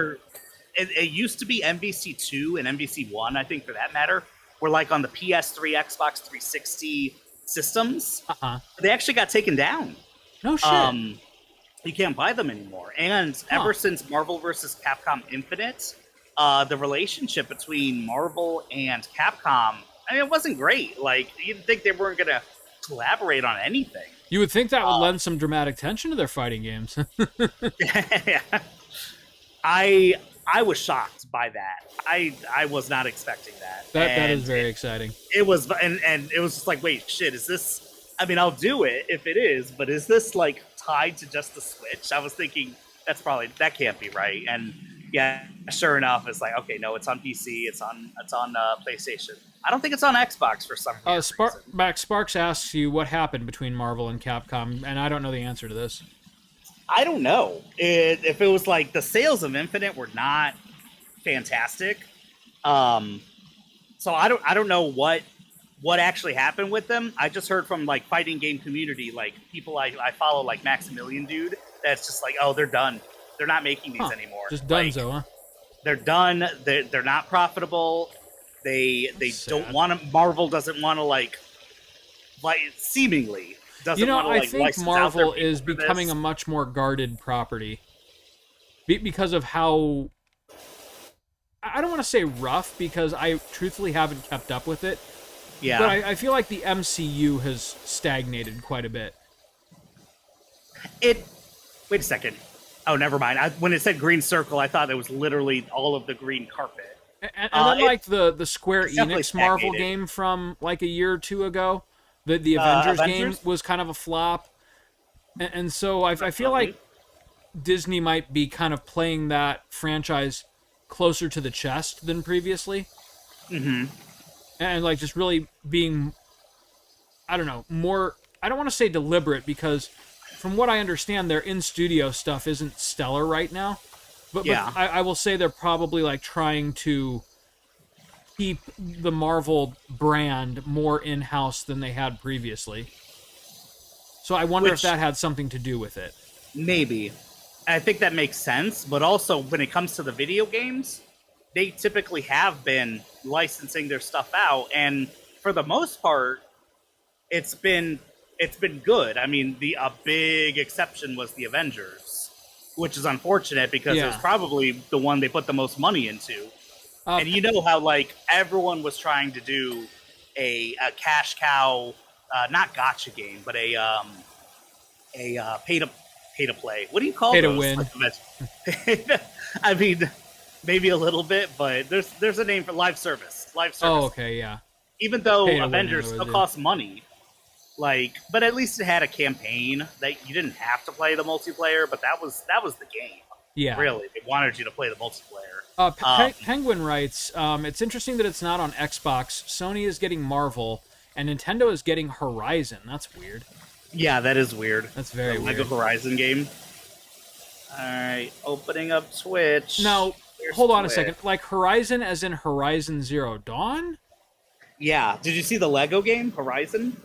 It used to be MVC2 and MVC1, I think, for that matter, were like on the PS3, Xbox 360 systems. They actually got taken down.
No shit.
You can't buy them anymore. And ever since Marvel vs. Capcom Infinite, the relationship between Marvel and Capcom, I mean, it wasn't great. Like, you'd think they weren't going to collaborate on anything.
You would think that would lend some dramatic tension to their fighting games.
Yeah. I was shocked by that. I was not expecting that.
That is very exciting.
It was, and it was just like, wait, shit, is this? I mean, I'll do it if it is, but is this like tied to just the Switch? I was thinking that can't be right. And yeah, sure enough, it's like, okay, no, it's on PC, it's on PlayStation. I don't think it's on Xbox for some reason.
Max Sparks asks you what happened between Marvel and Capcom, and I don't know the answer to this.
I don't know if it was like the sales of Infinite were not fantastic. So I don't know what actually happened with them. I just heard from like fighting game community, like people I follow, like Maximilian Dude, that's just like, oh, they're done. They're not making these anymore.
Just donezo, huh?
They're done. They're not profitable. They don't want to. Marvel doesn't want to like seemingly doesn't want to
I think Marvel is becoming
a
a much more guarded property because of how, I don't want to say rough, because I truthfully haven't kept up with it.
Yeah.
But I feel like the MCU has stagnated quite a bit.
Wait a second. Oh, never mind. When it said green circle, I thought it was literally all of the green carpet.
And then like the Square Enix Marvel game from like a year or two ago, the Avengers game was kind of a flop. And so I feel like Disney might be kind of playing that franchise closer to the chest than previously.
Mm-hmm.
And like just really being, I don't know, more, I don't want to say deliberate, because from what I understand, their in-studio stuff isn't stellar right now. But I will say they're probably like trying to keep the Marvel brand more in-house than they had previously. So I wonder if that had something to do with it.
Maybe. I think that makes sense. But also, when it comes to the video games, they typically have been licensing their stuff out. And for the most part, it's been good. I mean, a big exception was the Avengers, which is unfortunate because it was probably the one they put the most money into. And you know how like everyone was trying to do a cash cow, not gotcha game, but a pay to play. What do you call
pay
those?
to win.
I mean, maybe a little bit, but there's a name for live service.
Oh, okay, yeah.
Even though Avengers still costs money. Like, but at least it had a campaign that you didn't have to play the multiplayer, but that was the game.
Yeah.
Really, they wanted you to play the multiplayer.
Penguin writes, it's interesting that it's not on Xbox. Sony is getting Marvel, and Nintendo is getting Horizon. That's weird.
Yeah, that is weird.
That's very weird.
Lego Horizon game. Alright, opening up Twitch.
Now, hold on a second. Like Horizon as in Horizon Zero Dawn?
Yeah. Did you see the Lego game, Horizon?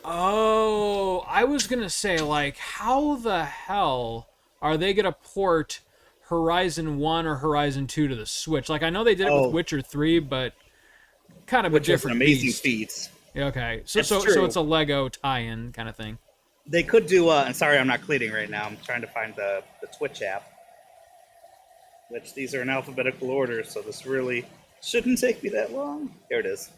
Oh, I was going to say, like, how the hell are they going to port Horizon 1 or Horizon 2 to the Switch? Like, I know they did it with Witcher 3, but kind of a different
amazing
beast.
feat.
Okay, so it's a Lego tie-in kind of thing.
They could do, and sorry I'm not cleaning right now, I'm trying to find the Twitch app, which these are in alphabetical order, so this really shouldn't take me that long. Here it is.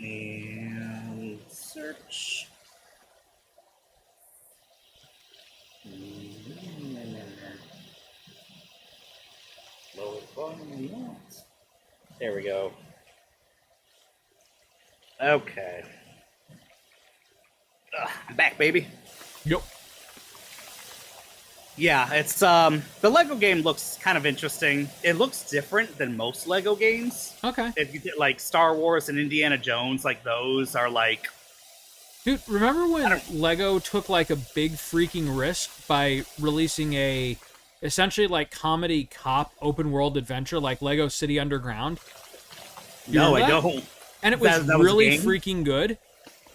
And search. Lower volume. There we go. Okay. I'm back, baby.
Yep.
Yeah, it's the Lego game looks kind of interesting. It looks different than most Lego games.
Okay.
If you get like Star Wars and Indiana Jones, like those are like,
Dude, remember when Lego took like a big freaking risk by releasing a essentially like comedy cop open world adventure like Lego City Underground?
no, I don't.
And it was
That was a
really
game?
freaking good.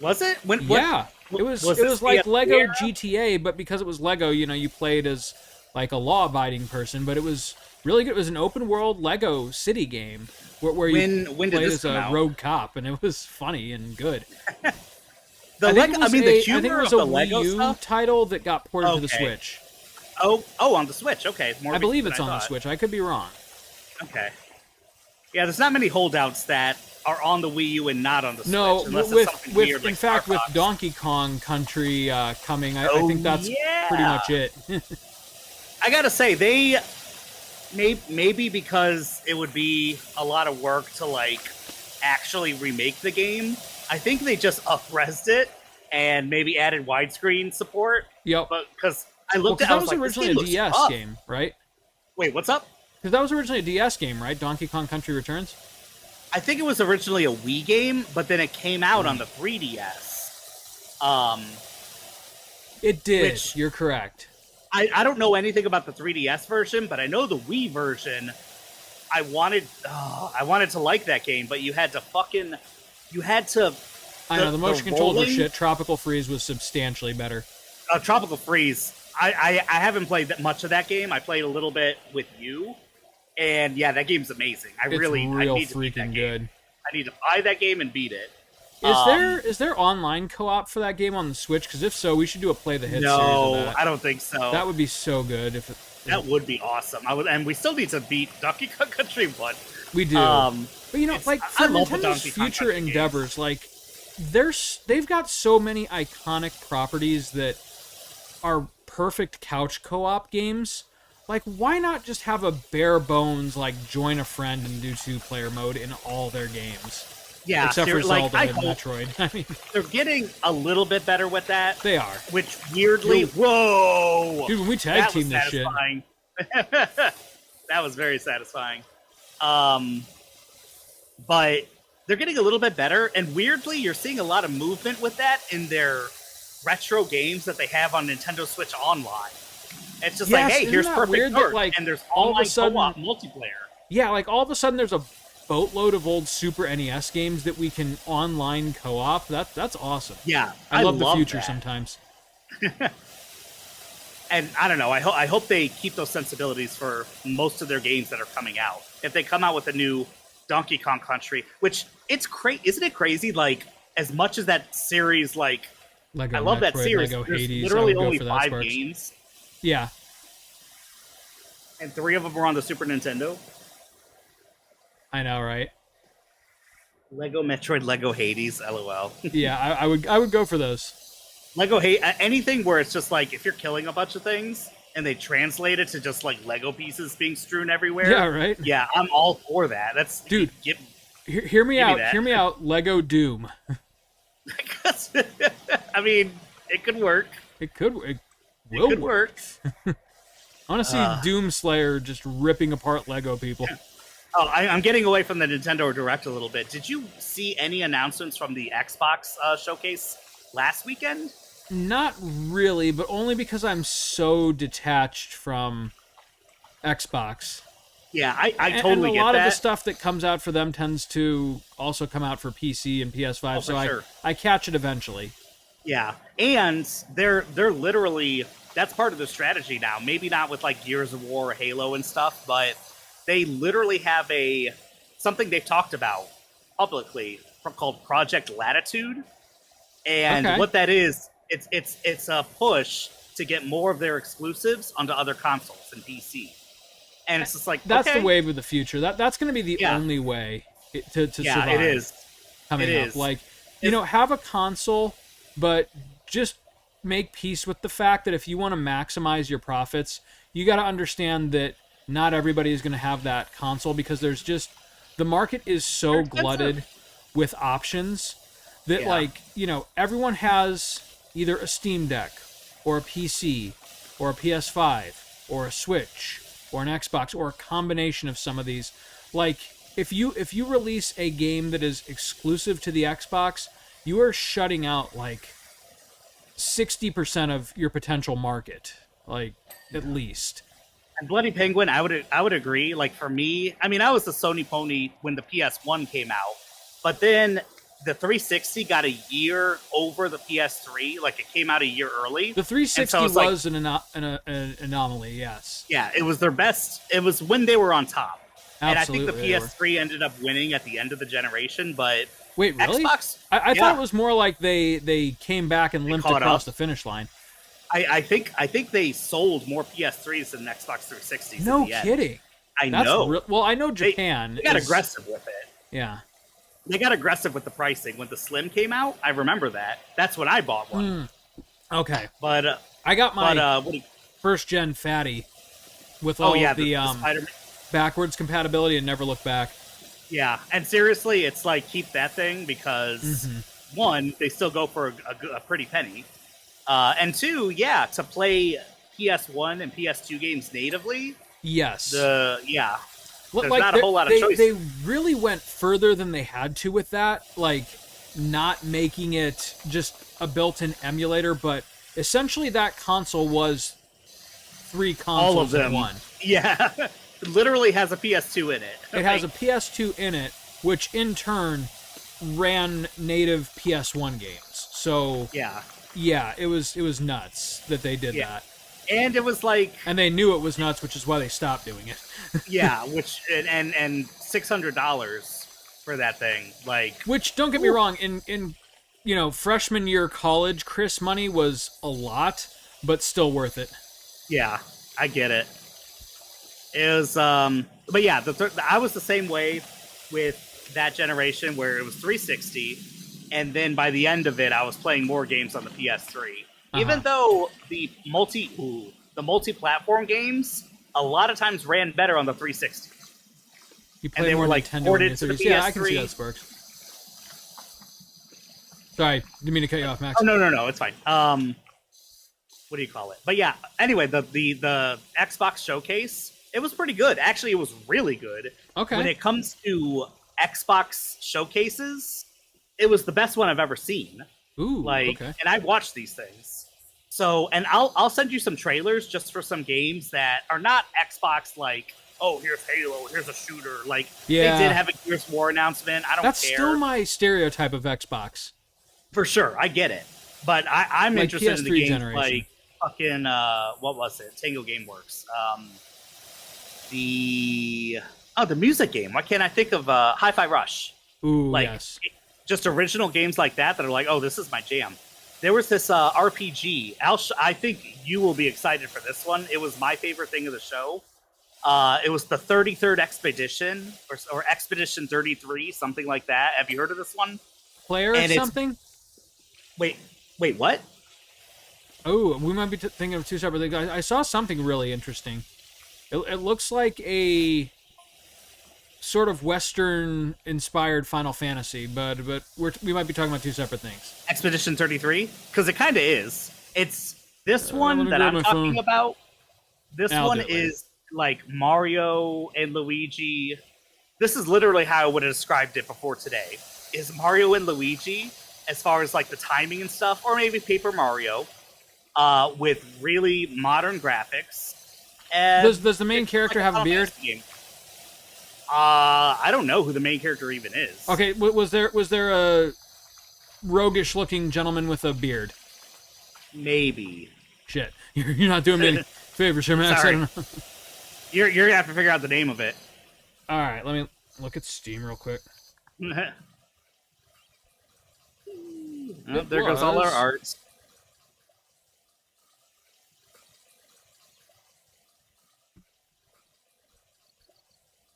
Was it?
Yeah. It was
this
like
the
Lego
era?
GTA, but because it was Lego, you played as like a law-abiding person, but it was really good. It was an open world Lego City game where you
When did
played
this
as
come
a
out?
rogue cop, and it was funny and good.
The
I think
Lego,
it was
the
I think
humor
it was
of
a
the
Wii
Lego
U
stuff.
title that got ported to the
Okay.
Switch.
Oh, on the Switch. Okay, more
I believe
recent
it's
than
on
I
the
thought.
Switch. I could be wrong.
Okay. Yeah, there's not many holdouts that are on the Wii U and not on the Switch.
No,
unless it's something
with
weird
in
like
fact
Star
with
Fox.
Donkey Kong Country coming, I
Oh,
think that's
yeah.
pretty much it.
I gotta say, they maybe because it would be a lot of work to like actually remake the game. I think they just up-resed it and maybe added widescreen support.
Yep.
But because I
Well,
looked
'cause
at, I
that
was
was
like, this
originally
game
a
looks
DS
tough.
game, right?
Wait, what's up?
Because that was originally a DS game, right? Donkey Kong Country Returns.
I think it was originally a Wii game, but then it came out on the 3DS.
It did.
Which-
You're correct.
I don't know anything about the 3DS version, but I know the Wii version. I wanted to like that game, but you had to.
I know the motion controls were
rolling-
shit. Tropical Freeze was substantially better.
Tropical Freeze. I haven't played that much of that game. I played a little bit with you, and yeah, that game's amazing. I
It's
really I
real
need to beat that
freaking
game.
good.
I need to buy that game and beat it.
Is there online co-op for that game on the Switch? Because if so, we should do a play the hit series
No,
of that.
I don't think so.
That would be so good if it,
That would be awesome. And we still need to beat Donkey Kong Country 1.
we do. But like
I
for
love the
Nintendo's
Donkey Kong
future
Country
endeavors, like they've got so many iconic properties that are perfect couch co-op games. Like, why not just have a bare bones like join a friend and do 2-player mode in all their games?
Yeah,
Except for
like,
Zelda
I
and
hope
Metroid. I mean,
they're getting a little bit better with that.
they are.
Which weirdly, whoa,
Dude, when we tag
that was
team this shit.
satisfying. That was very satisfying. But they're getting a little bit better, and weirdly, you're seeing a lot of movement with that in their retro games that they have on Nintendo Switch Online. It's just like,
Yes,
hey,
isn't
here's
that
Perfect
weird that,
Dark,
like,
and there's
all of a
online
sudden-
co-op multiplayer.
Yeah, like all of a sudden there's a boatload of old Super NES games that we can online co-op. That's awesome.
Yeah,
I love the future
that.
sometimes.
And I don't know. I hope they keep those sensibilities for most of their games that are coming out. If they come out with a new Donkey Kong Country, which it's crazy, isn't it crazy? Like as much as that series, like
Lego
I love that
Metroid,
series.
Lego
There's
Hades. I
literally
would go
only
for that
5
sparks.
games,
Yeah,
and 3 of them are on the Super Nintendo.
I know, right?
Lego Metroid, Lego Hades, LOL.
Yeah, I would go for those.
Lego anything where it's just like if you're killing a bunch of things and they translate it to just like Lego pieces being strewn everywhere.
Yeah, right.
Yeah, I'm all for that. That's
Dude.
Get,
Hear me
Give me
out.
that.
Hear me out. Lego Doom.
I mean, it could work.
It will
It could
work.
work.
I want to see Doom Slayer just ripping apart Lego people.
Oh, I'm getting away from the Nintendo Direct a little bit. Did you see any announcements from the Xbox showcase last weekend?
Not really, but only because I'm so detached from Xbox.
Yeah, I
And
totally
a
get
lot
that.
of the stuff that comes out for them tends to also come out for PC and PS5,
Oh,
so
for sure.
I catch it eventually.
Yeah, and they're literally that's part of the strategy now. Maybe not with like Gears of War or Halo and stuff, but they literally have something they've talked about publicly called Project Latitude, and
Okay.
what that is, it's a push to get more of their exclusives onto other consoles and PC. And it's just like
That's
okay.
the wave of the future. That's going to be the
Yeah.
only way to
Yeah,
survive.
it is.
Coming
It
up.
is.
Like, have a console, but just make peace with the fact that if you want to maximize your profits, you got to understand that not everybody is going to have that console because there's just the market is so
They're expensive.
glutted with options that
Yeah.
like, everyone has either a Steam Deck or a PC or a PS5 or a Switch or an Xbox or a combination of some of these. Like, if you release a game that is exclusive to the Xbox, you are shutting out like 60% of your potential market, like, at least.
And Bloody Penguin, I would agree. Like, for me, I mean, I was the Sony pony when the PS1 came out, but then the 360 got a year over the PS3. Like, it came out a year early.
The 360
so
was an anomaly, yes.
Yeah, it was their best. It was when they were on top.
Absolutely,
and I think the PS3 ended up winning at the end of the generation, but
wait, really?
Xbox,
I thought it was more like they came back and limped across the finish line.
I think they sold more PS3s than Xbox 360s.
No kidding.
I know.
Well, I know Japan.
They got aggressive with it.
Yeah.
They got aggressive with the pricing. When the Slim came out, I remember that. That's when I bought one.
Okay.
But
I got my first gen fatty with all the backwards compatibility and never look back.
Yeah, and seriously, it's like, keep that thing because one, they still go for a pretty penny, and two, to play PS1 and PS2 games natively.
Yes.
There's not a whole lot of choice.
They really went further than they had to with that, like not making it just a built-in emulator, but essentially that console was 3 consoles
all of them
in one.
Yeah. It literally has a PS2 in it.
It has a PS2 in it, which in turn ran native PS1 games. So yeah, it was nuts that they did that.
And it was like,
and they knew it was nuts, which is why they stopped doing it.
yeah, which and $600 for that thing, like,
which, don't get me wrong, in freshman year college, Chris money was a lot, but still worth it.
Yeah, I get it. It was, but yeah, I was the same way with that generation where it was 360, and then by the end of it, I was playing more games on the PS3. Even though the multi-platform games a lot of times ran better on the 360.
You played, and they were like ported to the PS3. Yeah, I can see that, Sparks. Sorry, didn't mean to cut you off, Max.
Oh, no, it's fine. What do you call it? But yeah, anyway, the Xbox showcase, it was pretty good. Actually, it was really good.
Okay.
When it comes to Xbox showcases, it was the best one I've ever seen.
Ooh, okay.
And I watched these things. So, and I'll send you some trailers just for some games that are not Xbox, like, oh, here's Halo, here's a shooter. Like, they did have a Gears War announcement. I don't care.
That's still my stereotype of Xbox.
For sure, I get it. But I'm
like
interested
PS3
in the games
generation.
like fucking, what was it? Tango Gameworks. The music game. Why can't I think of Hi-Fi Rush?
Ooh,
like,
yes.
Just original games like that are like, oh, this is my jam. There was this RPG. I think you will be excited for this one. It was my favorite thing of the show. It was the 33rd Expedition, or Expedition 33, something like that. Have you heard of this one?
Player or something?
Wait, what?
Oh, we might be thinking of two separate things. I saw something really interesting. It looks like a sort of Western-inspired Final Fantasy, but we might be talking about two separate things.
Expedition 33? Because it kind of is. It's this one that I'm talking about. This one is like Mario and Luigi. This is literally how I would have described it before today. Is Mario and Luigi, as far as like the timing and stuff, or maybe Paper Mario, with really modern graphics. And
does the main character have a beard?
I don't know who the main character even is.
Okay, was there a roguish-looking gentleman with a beard?
Maybe.
Shit, you're not doing me any favors here, Max.
Sorry.
I don't know.
You're gonna have to figure out the name of it.
All right, let me look at Steam real quick.
There goes all our art.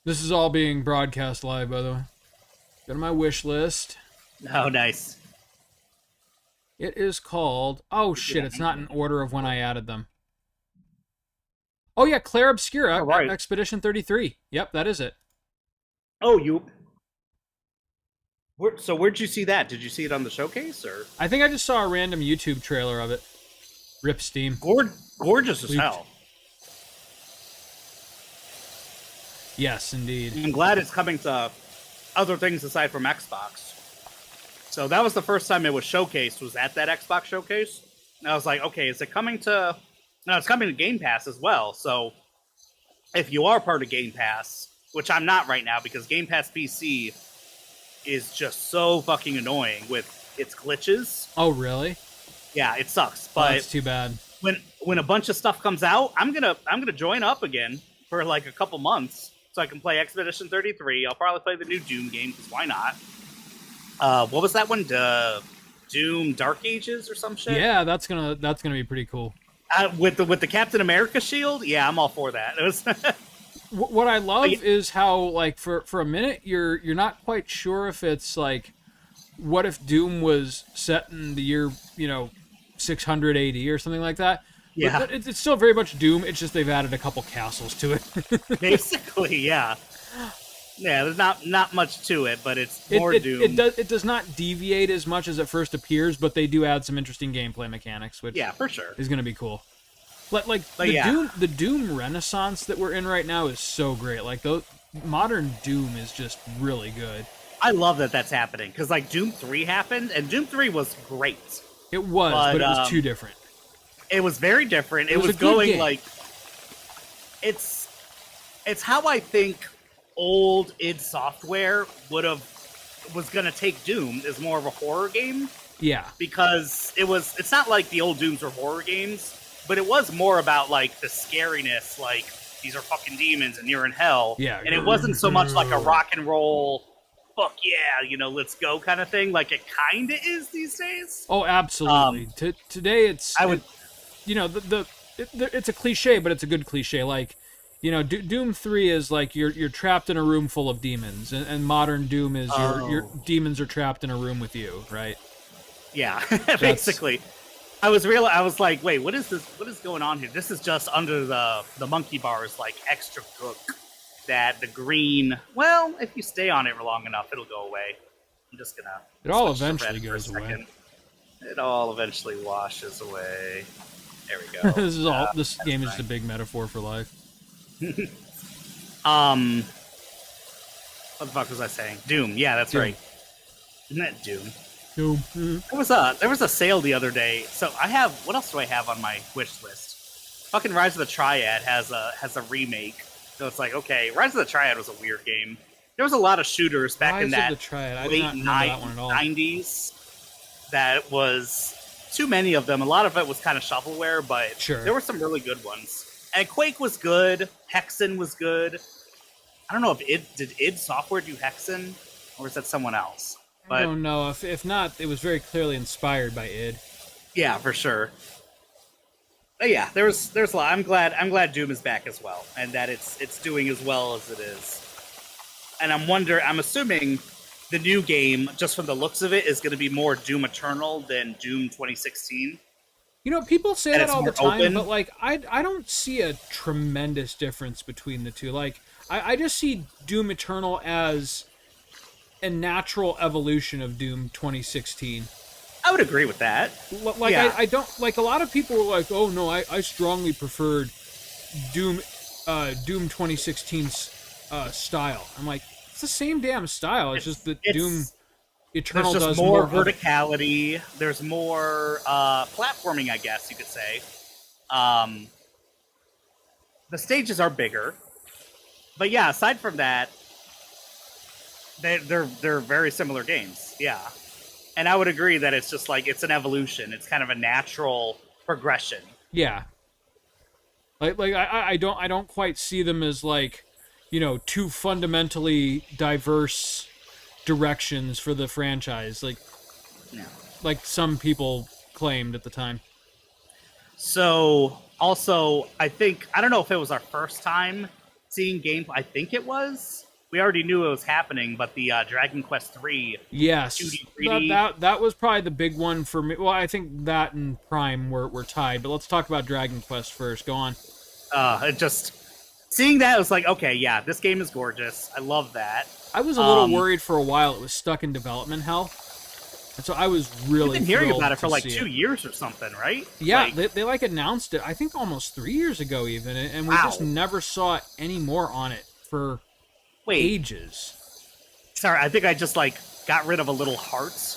This is all being broadcast live, by the way. Go to my wish list.
Oh, nice.
It is called... Oh, shit, it's not in order of when I added them. Oh, yeah, Claire Obscura,
right.
Expedition 33. Yep, that is it.
Oh, you... So where'd you see that? Did you see it on the showcase or?
I think I just saw a random YouTube trailer of it. Rip Steam.
Gorgeous as
Leaked.
hell.
Yes, indeed.
I'm glad it's coming to other things aside from Xbox. So that was the first time it was showcased, was at that Xbox showcase. And I was like, okay, is it coming to... No, it's coming to Game Pass as well. So if you are part of Game Pass, which I'm not right now because Game Pass PC is just so fucking annoying with its glitches.
Oh, really?
Yeah, it sucks. But
that's too bad.
When a bunch of stuff comes out, I'm gonna join up again for like a couple months so I can play Expedition 33. I'll probably play the new Doom game because why not? What was that one? Doom Dark Ages or some shit?
Yeah, that's gonna be pretty cool.
With the Captain America shield, yeah, I'm all for that. It was
what I love is how, like, for a minute you're not quite sure if it's like, what if Doom was set in the year 600 AD or something like that.
Yeah,
but it's still very much Doom. It's just they've added a couple castles to it.
Basically, yeah. Yeah, there's not much to it, but it's more Doom.
It does not deviate as much as it first appears, but they do add some interesting gameplay mechanics, which
for sure
is going to be cool. The Doom Renaissance that we're in right now is so great. Like, modern Doom is just really good.
I love that that's happening because like Doom 3 happened, and Doom 3 was great.
It was, but it was too different.
It was very different. It was going like it's how I think old id Software was gonna take Doom as more of a horror game.
Yeah,
because it's not like the old Dooms were horror games, but it was more about like the scariness, like these are fucking demons and you're in hell.
Yeah,
and it wasn't so much like a rock and roll, fuck yeah, let's go kind of thing, like it kind of is these days.
Oh, absolutely. Today it's it's a cliche, but it's a good cliche. Like, Doom 3 is like you're trapped in a room full of demons, and modern Doom is your demons are trapped in a room with you, right?
Yeah, basically. I was like, wait, what is this? What is going on here? This is just under the monkey bars, like extra cook. That the green, well, if you stay on it for long enough, it'll go away. I'm just gonna.
It all eventually goes away.
It all eventually washes away. There we go.
This game is just a big metaphor for life.
What the fuck was I saying? Doom. Yeah, that's Doom. Right. Isn't that Doom?
Doom.
There was a sale the other day. So what else do I have on my wish list? Fucking Rise of the Triad has a remake. So it's like, okay, Rise of the Triad was a weird game. There was a lot of shooters back in that late 90s. That was too many of them. A lot of it was kind of shovelware, but there were some really good ones. And Quake was good. Hexen was good. I don't know if did id Software do Hexen, or is that someone else?
But I don't know. If not, it was very clearly inspired by id. Yeah,
for sure. But yeah, there's a lot. I'm glad Doom is back as well, and that it's doing as well as it is. And I'm assuming the new game, just from the looks of it, is going to be more Doom Eternal than Doom 2016.
People say that all the time, but like I don't see a tremendous difference between the two. Like I just see Doom Eternal as a natural evolution of Doom 2016.
I would agree with that.
Like, yeah. I don't like a lot of people were like, oh no, I strongly preferred Doom 2016's style. I'm like, it's the same damn style. It's just that Doom Eternal does
more verticality. There's more platforming, I guess you could say. The stages are bigger, but yeah, aside from that, they're very similar games. Yeah. And I would agree that it's just like it's an evolution. It's kind of a natural progression.
Yeah. Like I don't quite see them as like, two fundamentally diverse directions for the franchise. Like some people claimed at the time.
So also, I don't know if it was our first time seeing gameplay. I think it was. We already knew it was happening, but the Dragon Quest III.
Yes,
2D, 3D.
That was probably the big one for me. Well, I think that and Prime were tied, but let's talk about Dragon Quest first. Go on.
Seeing that, I was like, okay, yeah, this game is gorgeous. I love that.
I was a little worried for a while. It was stuck in development hell. And so I was really
You've been hearing
thrilled
about it for
to
like
see
2 years or something, right?
Yeah,
Like,
they like announced it, I think almost 3 years ago even, and we
Wow.
just never saw any more on it for
wait,
ages.
sorry, I think I just like got rid of a little heart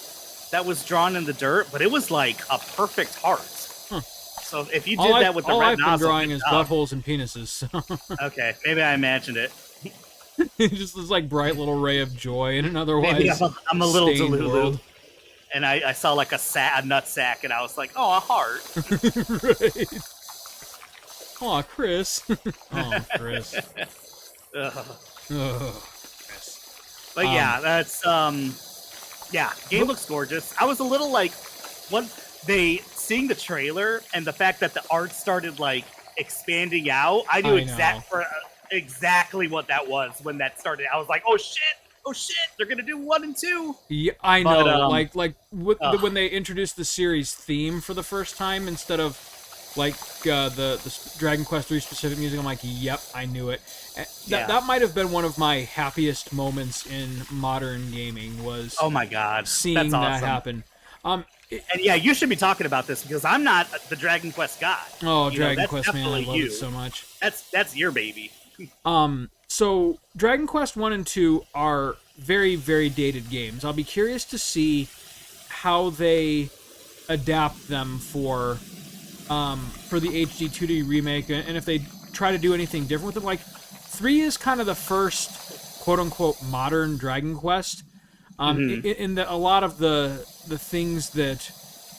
that was drawn in the dirt, but it was like a perfect heart.
Huh.
So if you did that with the red
I've been
nozzle,
drawing
good
is
job.
buttholes and penises. So.
Okay, maybe I imagined it.
Just this like bright little ray of joy in an otherwise
Maybe I'm a little
stained
delulu.
world.
And I saw like a nut sack, and I was like, oh, a heart.
Right. Aw, Chris. Oh, Chris.
Ugh.
Oh, Chris.
But yeah, that's yeah, game looks gorgeous. I was a little like, when seeing the trailer and the fact that the art started like expanding out, I knew exactly what that was when that started. I was like, oh shit, they're gonna do 1 and 2.
Yeah, I know.
But,
when they introduced the series theme for the first time instead of like the Dragon Quest 3 specific music, I'm like, yep, I knew it. That might have been one of my happiest moments in modern gaming was
oh my god,
seeing
that's awesome.
that happen.
And yeah, you should be talking about this because I'm not the Dragon Quest guy.
Oh, Dragon Quest, man, I love it so much.
That's your baby.
So Dragon Quest 1 and 2 are very, very dated games. I'll be curious to see how they adapt them for the HD 2D remake, and if they try to do anything different with them. Like, 3 is kind of the first quote-unquote modern Dragon Quest, in that a lot of the things that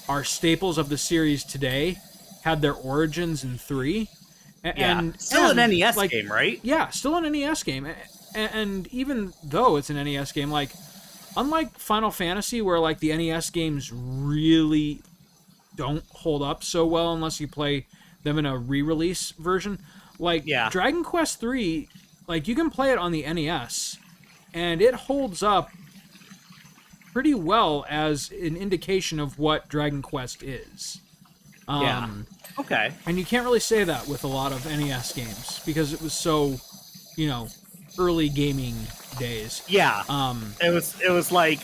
are staples of the series today had their origins in 3.
Still an NES game, right?
Yeah, still an NES game. And even though it's an NES game, like, unlike Final Fantasy, where, like, the NES games really don't hold up so well unless you play them in a re-release version, like, Dragon Quest 3, like, you can play it on the NES, and it holds up pretty well as an indication of what Dragon Quest is.
Okay.
And you can't really say that with a lot of NES games because it was so, early gaming days.
Yeah. It was like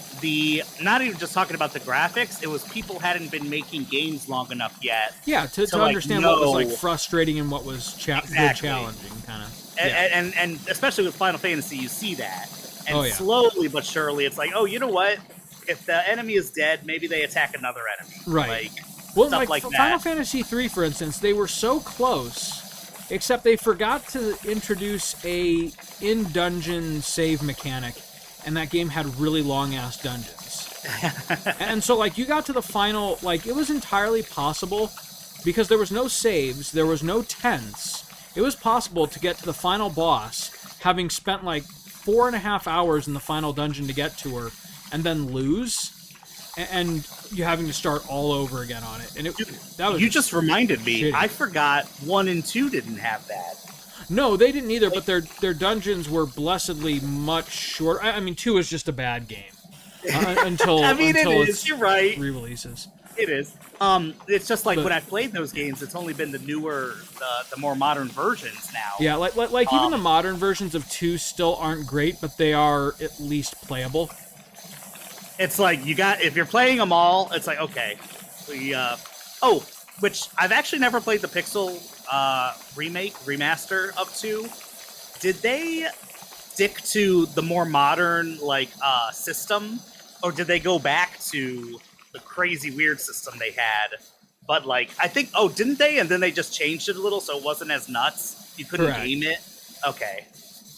not even just talking about the graphics, it was people hadn't been making games long enough yet.
Yeah, to
like,
understand what was like frustrating and what was challenging, kind of.
And especially with Final Fantasy, you see that. And slowly but surely, it's like, oh, you know what? If the enemy is dead, maybe they attack another enemy.
Right.
Like,
well,
stuff
like
that.
Final Fantasy 3, for instance, they were so close, except they forgot to introduce a in-dungeon save mechanic, and that game had really long-ass dungeons. And so, like, you got to the final, like, it was entirely possible, because there was no saves, there was no tents, it was possible to get to the final boss, having spent, like, 4.5 hours in the final dungeon to get to her, and then lose, and you having to start all over again on it. And that was
you just reminded me.
shitty.
I forgot 1 and 2 didn't have that.
No, they didn't either, but their dungeons were blessedly much shorter. I mean, 2 is just a bad game. Until
I mean,
until
it is. You're right.
Re-releases.
It is. It's just like when I played those games, it's only been the newer, the more modern versions now.
Yeah, like even the modern versions of 2 still aren't great, but they are at least playable.
It's like if you're playing them all, it's like, okay, which I've actually never played the Pixel remaster of 2. Did they stick to the more modern system, or did they go back to the crazy weird system they had? But like, I think, didn't they? And then they just changed it a little so it wasn't as nuts. You couldn't game it. Okay.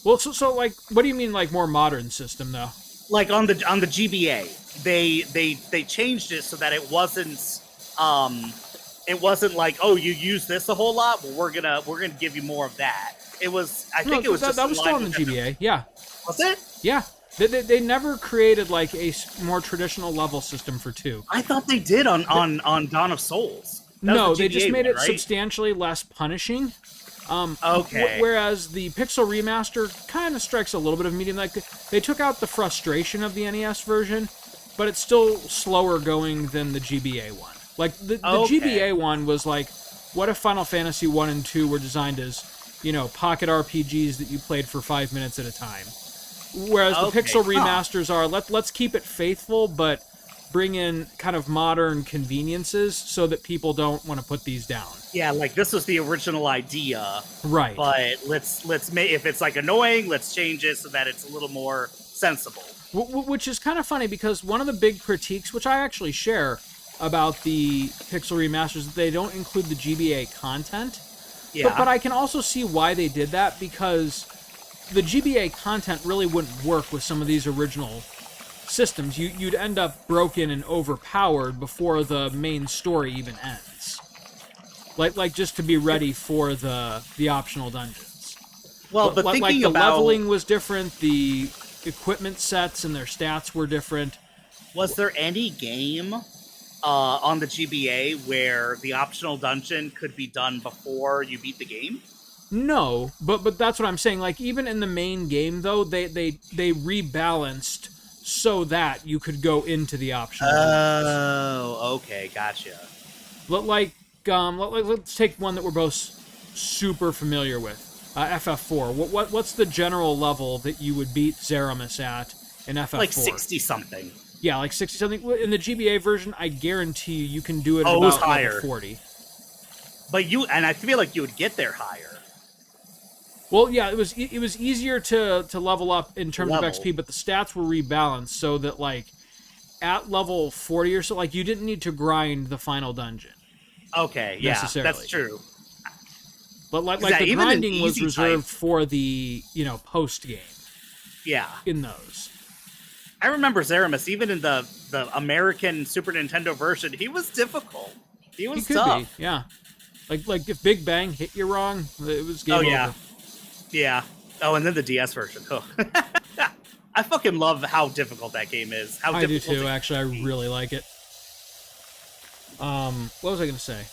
Well, so like, what do you mean like more modern system though?
Like on the GBA, they changed it so that it wasn't like, oh, you use this a whole lot, well, we're gonna give you more of that. It was, I think it was
that was still on the GBA. Yeah.
Was it?
Yeah. They never created like a more traditional level system for 2.
I thought they did on Dawn of Souls.
No, they just made it substantially less punishing.
Okay.
Whereas the Pixel remaster kind of strikes a little bit of medium. Like they took out the frustration of the NES version, but it's still slower going than the GBA one. Like the GBA one was like, what if Final Fantasy 1 and 2 were designed as, pocket RPGs that you played for 5 minutes at a time? Whereas the
Okay.
pixel
Huh.
remasters are let's keep it faithful, but bring in kind of modern conveniences so that people don't want to put these down.
Yeah, like this was the original idea,
Right.
but let's make, if it's like annoying, let's change it so that it's a little more sensible.
Which is kind of funny because one of the big critiques, which I actually share about the pixel remasters, is that they don't include the GBA content.
Yeah.
But I can also see why they did that, because the GBA content really wouldn't work with some of these original systems. You'd end up broken and overpowered before the main story even ends. Like just to be ready for the optional dungeons.
Well, but
like
thinking
the
about
leveling was different, the equipment sets and their stats were different.
was there any game on the GBA where the optional dungeon could be done before you beat the game?
No, but that's what I'm saying. Like even in the main game though, they rebalanced so that you could go into the optional.
Oh, okay, gotcha.
Let's take one that we're both super familiar with. FF4. What's the general level that you would beat Zeramis at in FF4?
Like 60 something.
Yeah, like 60 something. In the GBA version, I guarantee you can do it at
it was
about
higher.
level 40.
But I feel like you would get there higher.
Well, yeah, it was easier to level up in terms of
Level.
XP, but the stats were rebalanced so that like at level 40 or so, like you didn't need to grind the final dungeon.
Okay, yeah,
Necessarily.
that's true.
But like
Yeah,
the
even in
grinding was
easy
reserved
type-
for the post game
Yeah.
in those.
I remember Zeramis, even in the American Super Nintendo version, he was difficult. He was
He could
tough.
be, yeah. Like if Big Bang hit you wrong, it was game
Oh,
over.
yeah. Yeah. Oh, and then the DS version. Oh. I fucking love how difficult that game is. How
I do
difficult
too.
it
Actually, I
can be.
really like it. What was I going to say?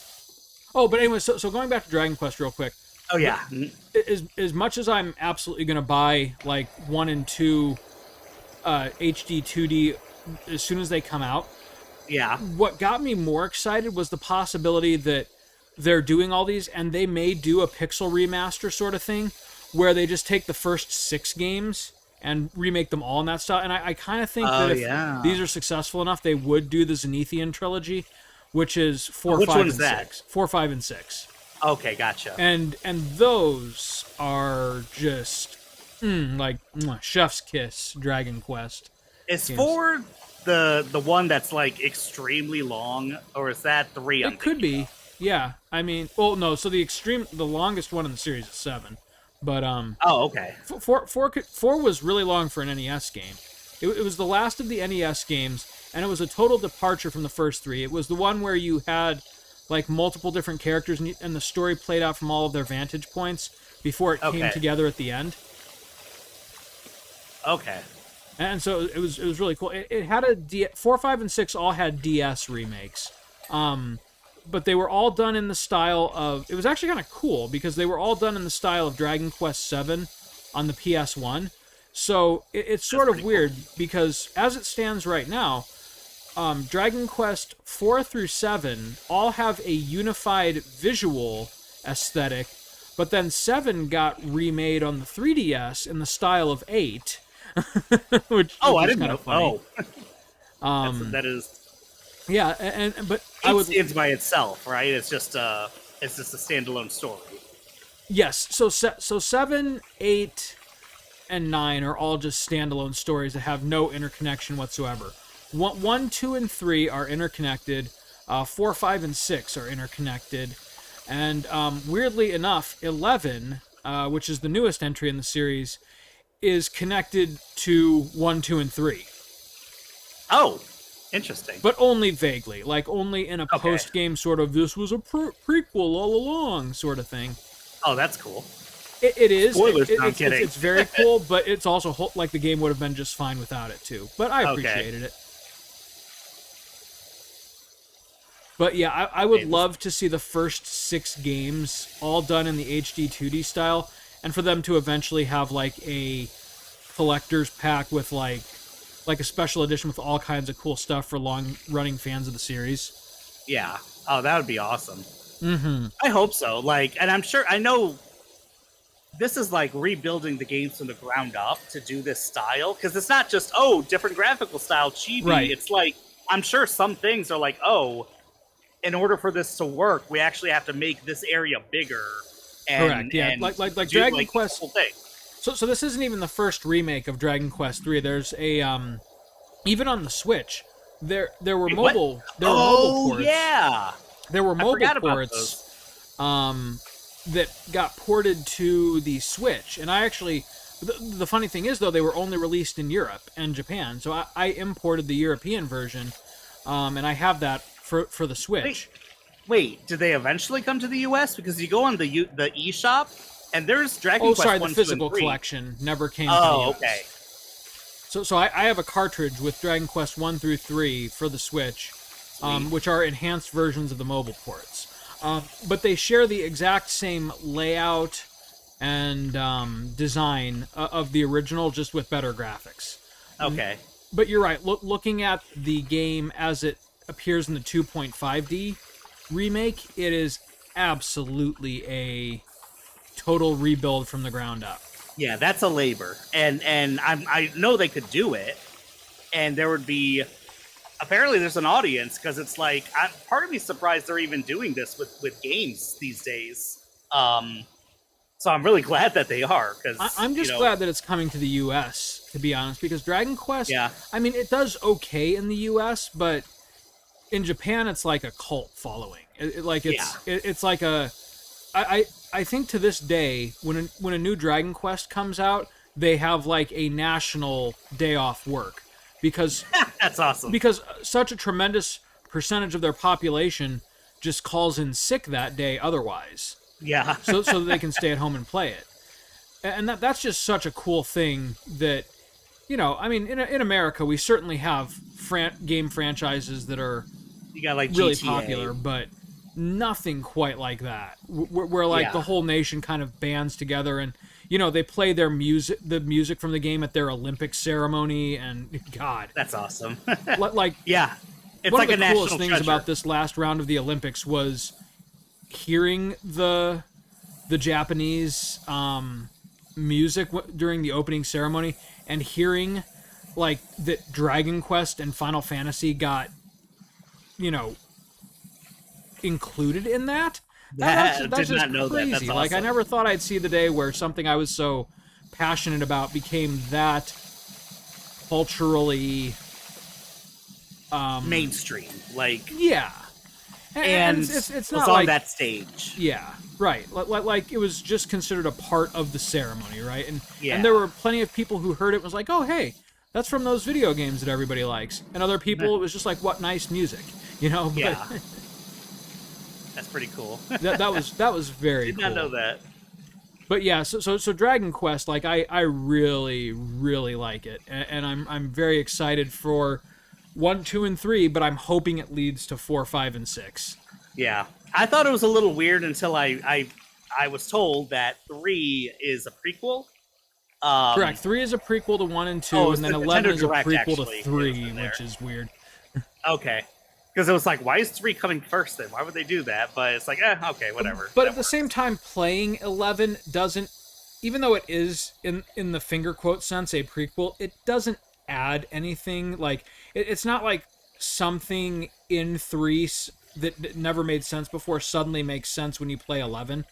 Oh, but anyway, so going back to Dragon Quest real quick.
Oh yeah.
As much as I'm absolutely going to buy like 1 and 2 HD 2D as soon as they come out,
Yeah.
what got me more excited was the possibility that they're doing all these and they may do a pixel remaster sort of thing where they just take the first 6 games and remake them all in that style. And I kind of think that if
yeah.
these are successful enough, they would do the Zenithian trilogy, which is 4,
Which
5,
one's
and
that?
6. 4, 5, and 6.
Okay, gotcha.
And those are just like chef's kiss Dragon Quest.
Is
games.
4 the one that's like extremely long, or is that 3?
It could be, yeah. I mean, well, no. So the longest one in the series is 7, but
Oh, okay.
4 was really long for an NES game. It was the last of the NES games, and it was a total departure from the first 3. It was the one where you had like multiple different characters, and the story played out from all of their vantage points before it came
Okay.
together at the end.
Okay.
And so it was really cool. It had 4, 5, and 6 all had DS remakes, but they were all done in the style of. It was actually kind of cool because they were all done in the style of Dragon Quest VII on the PS1. So it's sort of
pretty
weird because as it stands right now, Dragon Quest 4 through 7 all have a unified visual aesthetic, but then 7 got remade on the 3DS in the style of 8. which
I
is
didn't
kinda
know.
funny.
That is.
Yeah, but I
It
would
stands by itself, right? It's just a standalone story.
yes. So 7, 8, and 9 are all just standalone stories that have no interconnection whatsoever. 1, 2, and 3 are interconnected. 4, 5, and 6 are interconnected, and weirdly enough, 11, which is the newest entry in the series, is connected to 1, 2, and 3.
Oh, interesting.
But only vaguely, like only in a
Okay.
post-game sort of, this was a prequel all along sort of thing.
Oh, that's cool.
It is.
Spoilers, no, I'm
It's
kidding.
very cool, but it's also like the game would have been just fine without it too. But I appreciated it. But yeah, I would love to see the first 6 games all done in the HD 2D style, and for them to eventually have like a collector's pack with like a special edition with all kinds of cool stuff for long-running fans of the series.
Yeah. Oh, that would be awesome.
Mm-hmm.
I hope so. Like, and I'm sure, I know this is like rebuilding the games from the ground up to do this style, because it's not just different graphical style chibi.
Right.
It's like, I'm sure some things are like, in order for this to work, we actually have to make this area bigger. And,
correct. Yeah,
and
like
do,
Dragon Quest.
Whole thing.
So this isn't even the first remake of Dragon Quest 3. There's a even on the Switch, there were mobile
Oh
ports.
yeah,
There were
I
mobile
forgot about
ports that got ported to the Switch. And I actually, the funny thing is though, they were only released in Europe and Japan. So I imported the European version, and I have that for the Switch.
Wait, did they eventually come to the U.S.? Because you go on the eShop, and there's Dragon Quest 1,
the
2,
physical
and 3.
collection never came to the
Oh,
US.
okay.
So I have a cartridge with Dragon Quest 1 through 3 for the Switch, which are enhanced versions of the mobile ports. But they share the exact same layout and design of the original, just with better graphics.
Okay.
But you're right. Looking at the game as it appears in the 2.5D remake, it is absolutely a total rebuild from the ground up.
Yeah, that's a labor, and I know they could do it, and there would be, apparently there's an audience, because it's like, part of me surprised they're even doing this with games these days. So I'm really glad that they are, because
I'm just glad that it's coming to the U.S., to be honest, because Dragon Quest,
yeah,
I mean, it does okay in the U.S., but in Japan, it's like a cult following. It's like a... I think to this day, when a new Dragon Quest comes out, they have like a national day off work, because
that's awesome.
Because such a tremendous percentage of their population just calls in sick that day otherwise.
Yeah.
so that they can stay at home and play it. And that's just such a cool thing that, I mean, in America, we certainly have game franchises that are
you got like
really
GTA.
popular, but nothing quite like that, where like the whole nation kind of bands together and they play the music from the game at their Olympic ceremony, and God,
that's awesome.
like
yeah, it's
one
like
of the
a
coolest
national
things
treasure.
about this last round of the Olympics was hearing the Japanese music during the opening ceremony, and hearing like that Dragon Quest and Final Fantasy got included in that. That's
did
just
not know
crazy.
that. That's
Like, I
awesome.
never thought I'd see the day where something I was so passionate about became that culturally
mainstream, like,
yeah.
and
it's
was
not
on
like
that stage.
yeah, right. Like it was just considered a part of the ceremony, right? And
Yeah.
there were plenty of people who heard it and was like, oh hey, that's from those video games that everybody likes. And other people, it was just like, what nice music, But,
Yeah. That's pretty cool.
that was very
Did
cool.
not know that.
But yeah, so Dragon Quest, like I really really like it, and I'm very excited for 1, 2, and 3. But I'm hoping it leads to 4, 5, and 6.
Yeah, I thought it was a little weird until I was told that 3 is a prequel.
Correct. 3 is a prequel to 1 and 2,
Oh,
and then
the
11
Nintendo
is a
Direct
prequel
actually
to 3,
is in there.
which is weird.
Okay, because it was like, why is 3 coming first then? Why would they do that? But it's like, okay, whatever.
But
That
at the
works.
same time, playing 11 doesn't, even though it is in the finger quote sense a prequel, it doesn't add anything. Like it's not like something in 3 that never made sense before suddenly makes sense when you play 11.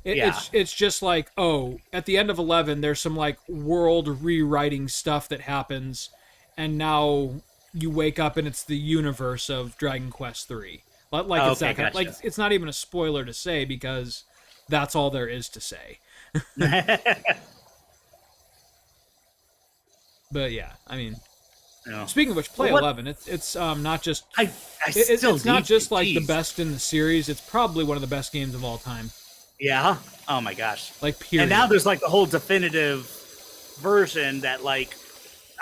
It's just like, oh, at the end of 11, there's some like world rewriting stuff that happens, and now you wake up and it's the universe of Dragon Quest 3. Like it's that kind of, like it's not even a spoiler to say because that's all there is to say. But yeah, I mean, speaking of which, play 11. It's not just it's not just like the best in the series. It's probably one of the best games of all time.
Yeah. Oh my gosh.
Like period.
And now there's like the whole definitive version that like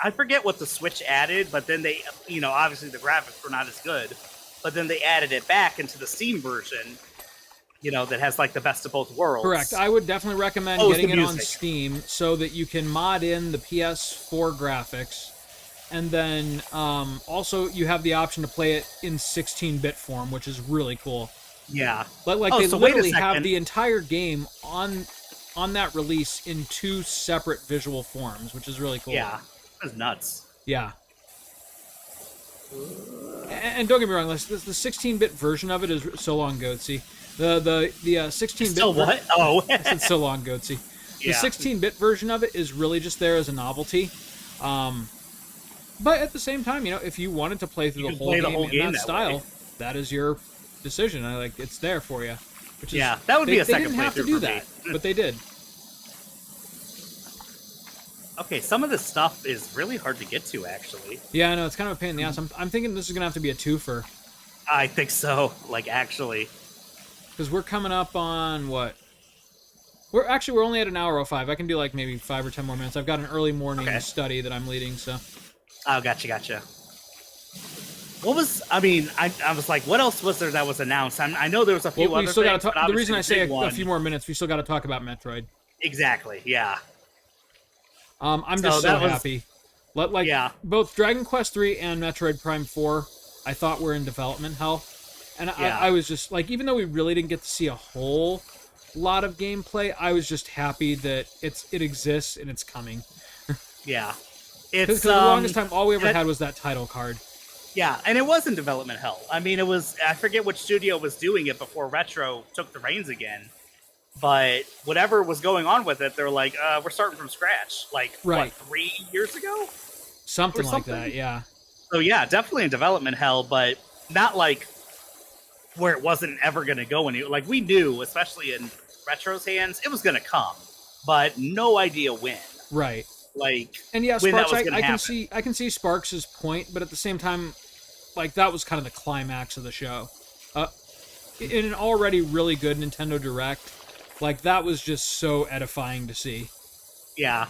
I forget what the Switch added, but then they obviously the graphics were not as good, but then they added it back into the Steam version. That has like the best of both worlds.
Correct. I would definitely recommend getting it on Steam so that you can mod in the PS4 graphics, and then also you have the option to play it in 16-bit form, which is really cool.
Yeah.
But like they literally have the entire game on on that release in 2 separate visual forms, which is really cool.
Yeah, that's nuts.
Yeah. And don't get me wrong, the 16-bit version of it is so long goatsy. The 16-bit
Still what? Oh,
it's so long goatsy. The
Yeah.
16-bit version of it is really just there as a novelty. But at the same time, if you wanted to play through the whole game in that style,
way.
that is your decision. It's there for you. Which is,
Yeah, that would be a second
They didn't have to
playthrough
do
for me.
that, but they did.
Okay, some of this stuff is really hard to get to, actually.
Yeah, I know, it's kind of a pain in the ass. I'm thinking this is going to have to be a twofer.
I think so, actually.
Because we're coming up on what? We're only at an hour 05. I can do maybe 5 or 10 more minutes. I've got an early morning study that I'm leading, so.
Oh, gotcha. What was, I was like, what else was there that was announced? I know there was a few other things, but
the reason I say
big one.
a few more minutes, we still got to talk about Metroid.
Exactly, yeah.
I'm just so happy.
Yeah.
Both Dragon Quest 3 and Metroid Prime 4, I thought were in development hell. And
Yeah.
I was just, even though we really didn't get to see a whole lot of gameplay, I was just happy that it exists and it's coming.
Yeah.
Because the longest time, all we ever had was that title card.
Yeah, and it was in development hell. It was, I forget which studio was doing it before Retro took the reins again. But whatever was going on with it, they're like, we're starting from scratch. What, 3 years ago?
Something like that, yeah.
So yeah, definitely in development hell, but not where it wasn't ever going to go anywhere. We knew, especially in Retro's hands, it was going to come, but no idea when.
Right. And yeah,
when
Sparks,
that was gonna
I can see Sparks' point, but at the same time, that was kind of the climax of the show. In an already really good Nintendo Direct, that was just so edifying to see.
Yeah.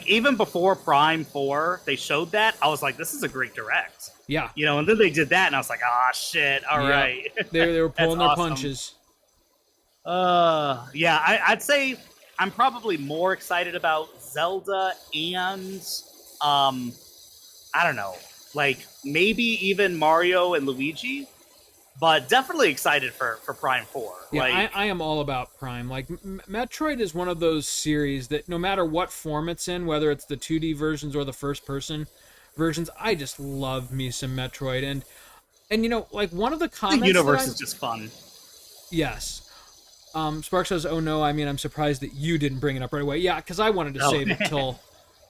Even before Prime 4, they showed that, I was like, this is a great Direct.
Yeah.
And then they did that, and I was like, shit, all right.
They were pulling their
awesome.
punches.
Yeah, I'd say I'm probably more excited about Zelda and, I don't know, maybe even Mario and Luigi, but definitely excited for Prime 4.
Yeah, I am all about Prime. Metroid is one of those series that no matter what form it's in, whether it's the 2D versions or the first-person versions, I just love me some Metroid. And one of the comments...
The universe is just fun.
Yes. Spark says, "Oh no, I'm surprised that you didn't bring it up right away." Yeah, because I wanted to save it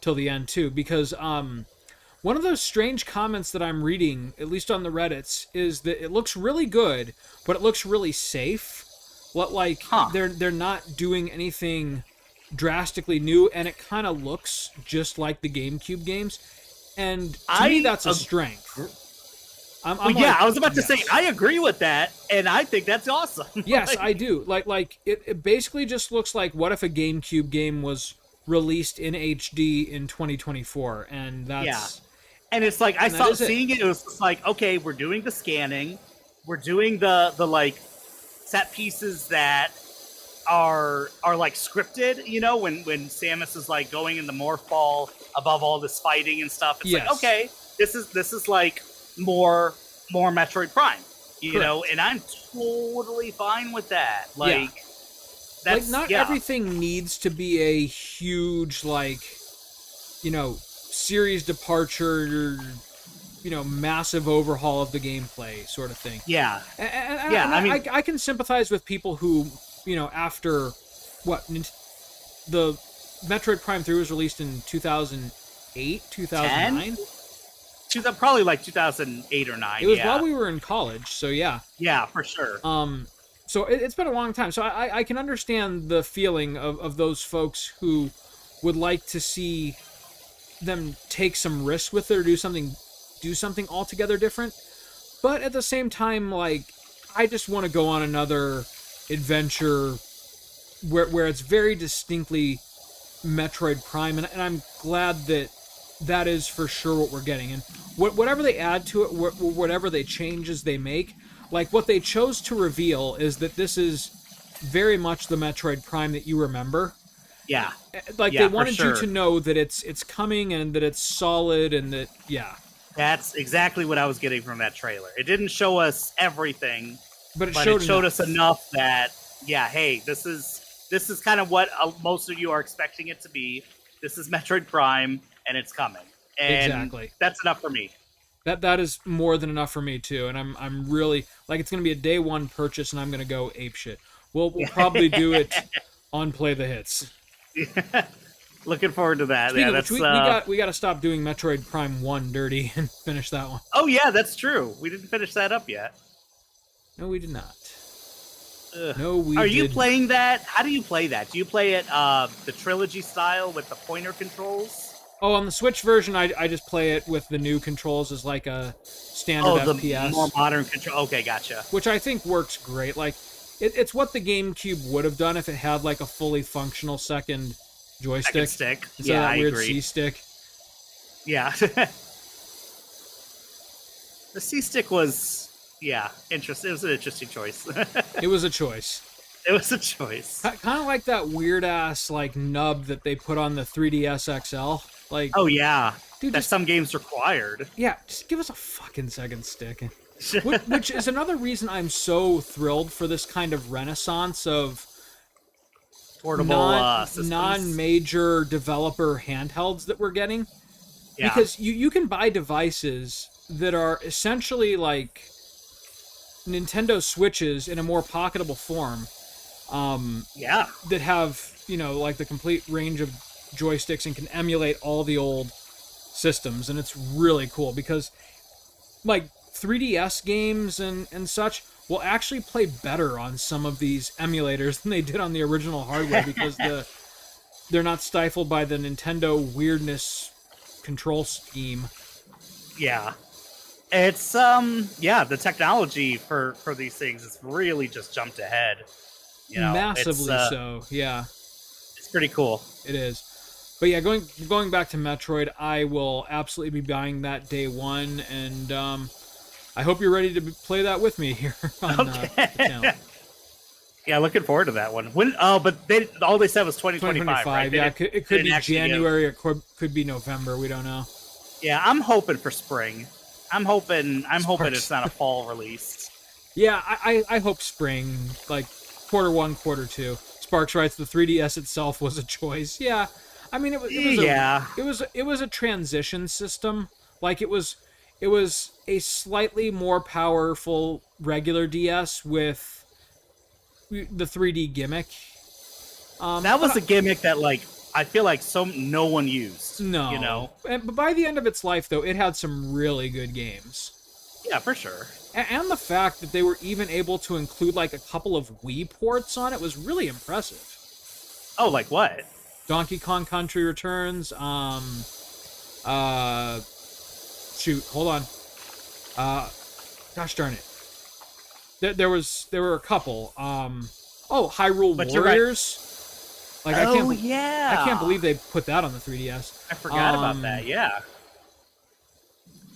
till the end too. Because one of those strange comments that I'm reading, at least on the Reddits, is that it looks really good, but it looks really safe. They're not doing anything drastically new, and it kind of looks just like the GameCube games. And to me, that's a strength.
I was about to say, I agree with that, and I think that's awesome.
Yes, I do. It basically just looks like, what if a GameCube game was released in HD in 2024, and that's...
Yeah. And it's I saw seeing it was just okay, we're doing the scanning, we're doing the set pieces that are scripted, when Samus is going in the morph ball above all this fighting and stuff. It's okay, this is more Metroid Prime, know, and I'm totally fine with that. That's
not everything needs to be a huge series departure, massive overhaul of the gameplay sort of thing.
Yeah.
And I can sympathize with people who, after the Metroid Prime 3 was released in 2008, 2009.
Probably 2008 or 9.
It was while we were in college, so yeah.
Yeah, for sure.
So it's been a long time. So I can understand the feeling of those folks who would like to see them take some risks with it or do something altogether different. But at the same time, I just want to go on another adventure where it's very distinctly Metroid Prime, and I'm glad that is for sure what we're getting. And whatever they add to it, whatever they changes they make, what they chose to reveal is that this is very much the Metroid Prime that you remember.
Yeah.
They wanted you to know that it's coming and that it's solid and that, yeah.
That's exactly what I was getting from that trailer. It didn't show us everything,
but it
showed us enough that, yeah, hey, this is this is kind of what most of you are expecting it to be. This is Metroid Prime, and it's coming. And
Exactly.
that's enough for me.
That is more than enough for me too, and I'm really like it's gonna be a day one purchase, and I'm gonna go ape shit. We'll probably do it on Play the Hits.
Looking forward to that.
Speaking
Yeah,
of
that's
which, we got to stop doing Metroid Prime 1 dirty and finish that one.
Oh yeah, that's true. We didn't finish that up yet.
No, we did not.
Ugh.
No, we.
Are you playing that? How do you play that? Do you play it the trilogy style with the pointer controls?
Oh, on the Switch version, I just play it with the new controls as like a standard FPS.
The more modern control. Okay, gotcha.
Which I think works great. Like, it's what the GameCube would have done if it had like a fully functional second joystick.
Stick.
Instead
Yeah,
of that
I
weird
agree.
C-stick.
Yeah. The C-stick was, interesting. It was an interesting choice.
It was a choice.
It was a choice.
Kind of like that weird ass like nub that they put on the 3DS XL. Like,
oh yeah,
dude,
that some games required.
Yeah, just give us a fucking second stick. Which is another reason I'm so thrilled for this kind of renaissance of
Portable
non-major developer handhelds that we're getting.
Yeah.
Because you can buy devices that are essentially like Nintendo Switches in a more pocketable form. That have, like the complete range of joysticks and can emulate all the old systems, and it's really cool because like 3DS games and such will actually play better on some of these emulators than they did on the original hardware because they're not stifled by the Nintendo weirdness control scheme.
Yeah. It's the technology for these things has really just jumped ahead.
Massively so. Yeah.
It's pretty cool.
It is. But yeah, going back to Metroid, I will absolutely be buying that day one, and I hope you're ready to play that with me here on the channel.
Yeah, looking forward to that one. When? Oh, but all they said was 2025. Right?
Yeah, it could be January or could be November. We don't know.
Yeah, I'm hoping for spring. I'm hoping it's not a fall release.
Yeah, I hope spring, like quarter 1, quarter 2. Sparks writes the 3DS itself was a choice. Yeah. I mean, it was a transition system. Like it was a slightly more powerful regular DS with the 3D gimmick.
That was a gimmick that like I feel like no one used.
No, but by the end of its life, though, it had some really good games.
Yeah, for sure.
And the fact that they were even able to include like a couple of Wii ports on it was really impressive.
Oh, like what?
Donkey Kong Country Returns. Shoot, hold on. Gosh darn it. There were a couple. Hyrule Warriors.
Right.
Like
yeah.
I can't believe they put that on the 3DS.
I forgot about that. Yeah.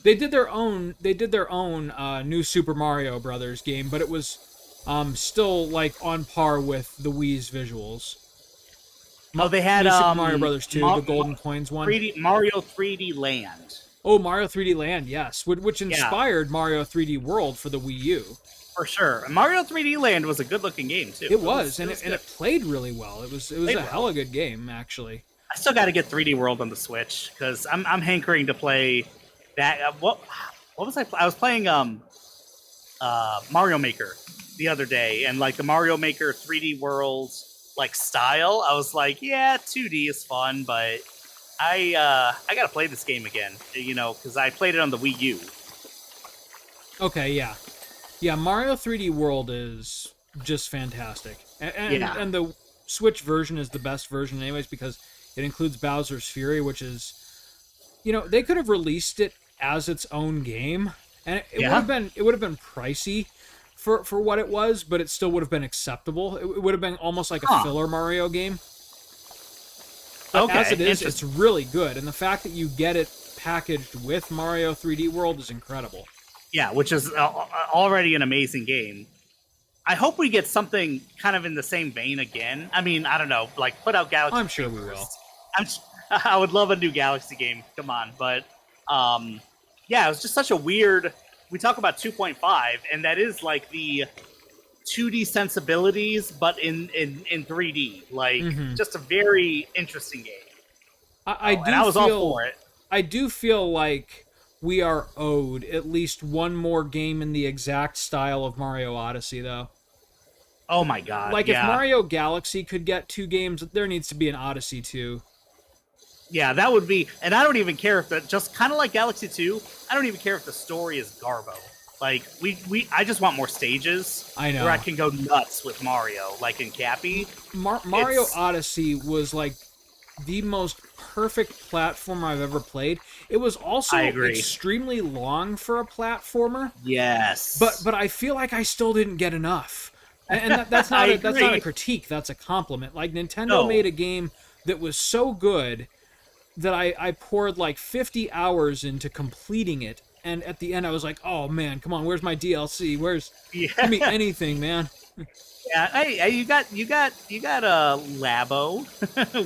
They did their own new Super Mario Brothers game, but it was still like on par with the Wii's visuals.
Oh, they had
Super Mario Brothers 2, the Golden Coins one.
Mario 3D Land.
Oh, Mario 3D Land, yes, which inspired Mario 3D World for the Wii U.
For sure, Mario 3D Land was a good-looking game too.
It was, and it played really well. It was a hella good game, actually.
I still got to get 3D World on the Switch because I'm hankering to play that. What was I? I was playing Mario Maker the other day, and like the Mario Maker 3D World like style, I was like, yeah, 2D is fun, but I gotta play this game again, because I played it on the Wii U.
Okay, yeah. Yeah, Mario 3D World is just fantastic. And the Switch version is the best version anyways because it includes Bowser's Fury, which is, they could have released it as its own game, and it would have been pricey for what it was, but it still would have been acceptable. It would have been almost like a filler Mario game. But as it is, it's really good, and the fact that you get it packaged with Mario 3D World is incredible.
Yeah, which is already an amazing game. I hope we get something kind of in the same vein again. I mean, I don't know, like put out Galaxy.
I'm sure we will.
I would love a new Galaxy game. Come on, but it was just such a weird. We talk about 2.5, and that is like the 2D sensibilities, but in 3D. Like, just a very interesting game. And I was all for it.
I do feel like we are owed at least one more game in the exact style of Mario Odyssey, though.
Oh my god!
Like,
yeah.
if Mario Galaxy could get 2 games, there needs to be an Odyssey 2.
Yeah, that would be, and I don't even care if just kind of like Galaxy 2, I don't even care if the story is garbo. Like, I just want more stages.
I know.
Where I can go nuts with Mario, like in Cappy.
Mario Odyssey was like the most perfect platformer I've ever played. It was also extremely long for a platformer.
Yes.
But I feel like I still didn't get enough. And that's not that's not a critique, that's a compliment. Like, Nintendo made a game that was so good that I poured like 50 hours into completing it, and at the end I was like, oh man, come on, where's my DLC? Give me anything, man.
Yeah, hey, you got a Labo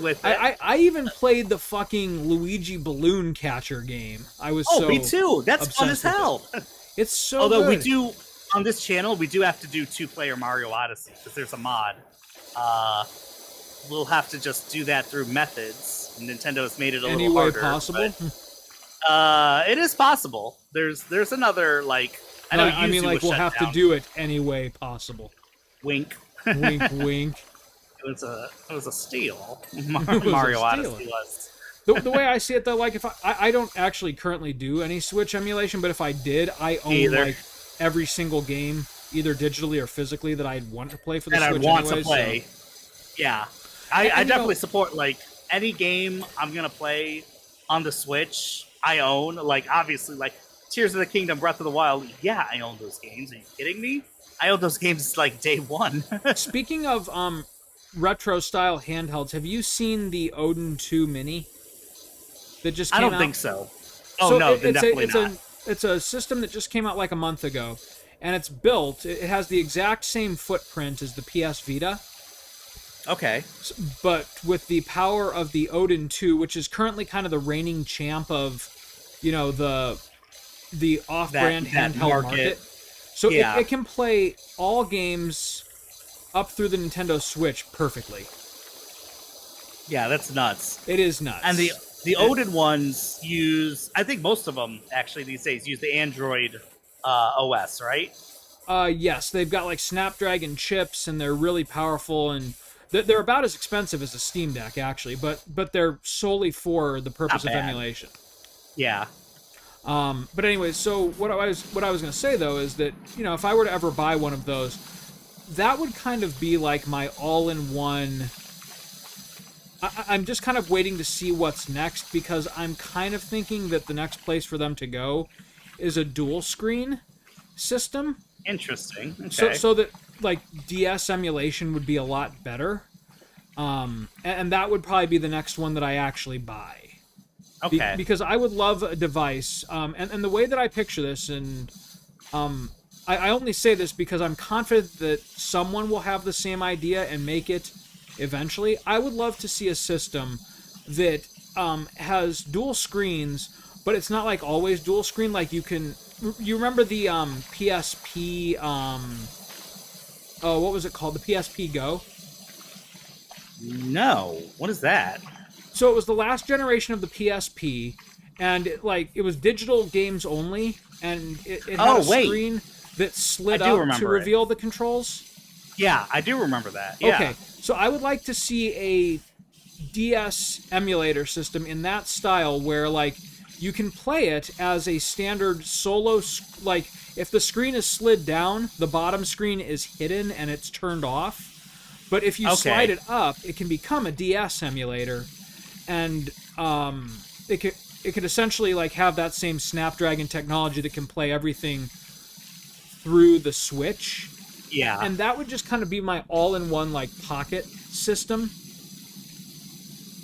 with it.
I even played the fucking Luigi balloon catcher game. I was
me too. That's fun as hell.
It's so
Although
good.
we do on this channel, we do have to do 2-player Mario Odyssey because there's a mod. We'll have to just do that through methods. Nintendo has made it a little harder.
Any way possible?
But, it is possible. There's another, like,
I mean, like, we'll have to do it any way possible.
Wink.
Wink, wink.
It was a steal. Mario Odyssey was.
The way I see it, though, like, if I don't actually currently do any Switch emulation, but if I did, I own like every single game, either digitally or physically, that I'd want to play for the Switch.
And I'd want to play. So. Yeah, I definitely support, like, any game I'm gonna play on the Switch. I own, like, obviously, like Tears of the Kingdom, Breath of the Wild. Yeah, I own those games. Are you kidding me? I own those games like day one.
Speaking of retro style handhelds, have you seen the Odin 2 Mini that just came out?
I don't think so. Oh, so no, definitely not.
It's a system that just came out like a month ago, and it's built. It has the exact same footprint as the PS Vita.
Okay.
But with the power of the Odin 2, which is currently kind of the reigning champ of, the off-brand handheld market. So it can play all games up through the Nintendo Switch perfectly.
Yeah, that's nuts.
It is nuts.
And the Odin ones use, I think most of them actually these days use the Android OS, right?
Yes, they've got like Snapdragon chips, and they're really powerful, and they're about as expensive as a Steam Deck, actually, but they're solely for the purpose of emulation.
Yeah.
But anyway, so what I was going to say, though, is that, if I were to ever buy one of those, that would kind of be like my all-in-one. I'm just kind of waiting to see what's next, because I'm kind of thinking that the next place for them to go is a dual screen system.
Interesting. Okay.
So that, like, DS emulation would be a lot better. And that would probably be the next one that I actually buy.
Okay.
Because I would love a device, and the way that I picture this, and I only say this because I'm confident that someone will have the same idea and make it eventually. I would love to see a system that has dual screens, but it's not like always dual screen. Like, you remember the PSP, what was it called? The PSP Go?
No. What is that?
So it was the last generation of the PSP, and it was digital games only, and it had a screen that slid up to reveal the controls.
Yeah, I do remember that. Yeah.
Okay, so I would like to see a DS emulator system in that style where, like, you can play it as a standard solo, like, if the screen is slid down, the bottom screen is hidden and it's turned off. But if you slide it up, it can become a DS emulator. And it could essentially, like, have that same Snapdragon technology that can play everything through the Switch.
Yeah.
And that would just kind of be my all-in-one, like, pocket system.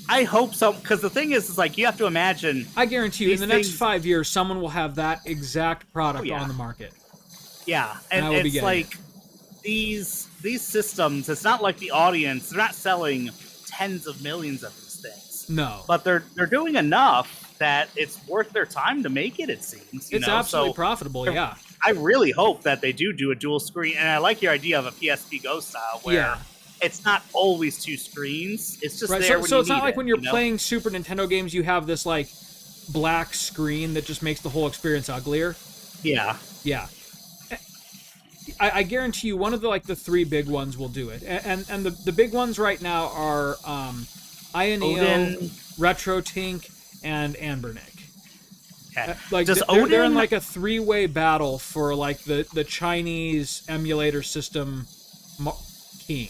I hope so, because the thing is like, you have to imagine.
I guarantee you, in the next 5 years, someone will have that exact product on the market.
Yeah, and it's like these systems. It's not like the audience; they're not selling tens of millions of these things.
No,
but they're doing enough that it's worth their time to make it. It seems
it's absolutely profitable. Yeah,
I really hope that they do a dual screen, and I like your idea of a PSP Go style where
Yeah.
it's not always two screens. It's just
Right.
there
So,
when
so
you
it's not
need
like
it,
when you're
you know?
playing Super Nintendo games, you have this like black screen that just makes the whole experience uglier.
Yeah.
Yeah. I guarantee you, one of the three big ones will do it, and the big ones right now are Ioneo,
Odin.
RetroTink, and Anbernic.
Okay.
Like
Does
they're in
Odin?
like a three-way battle for like the Chinese emulator system king.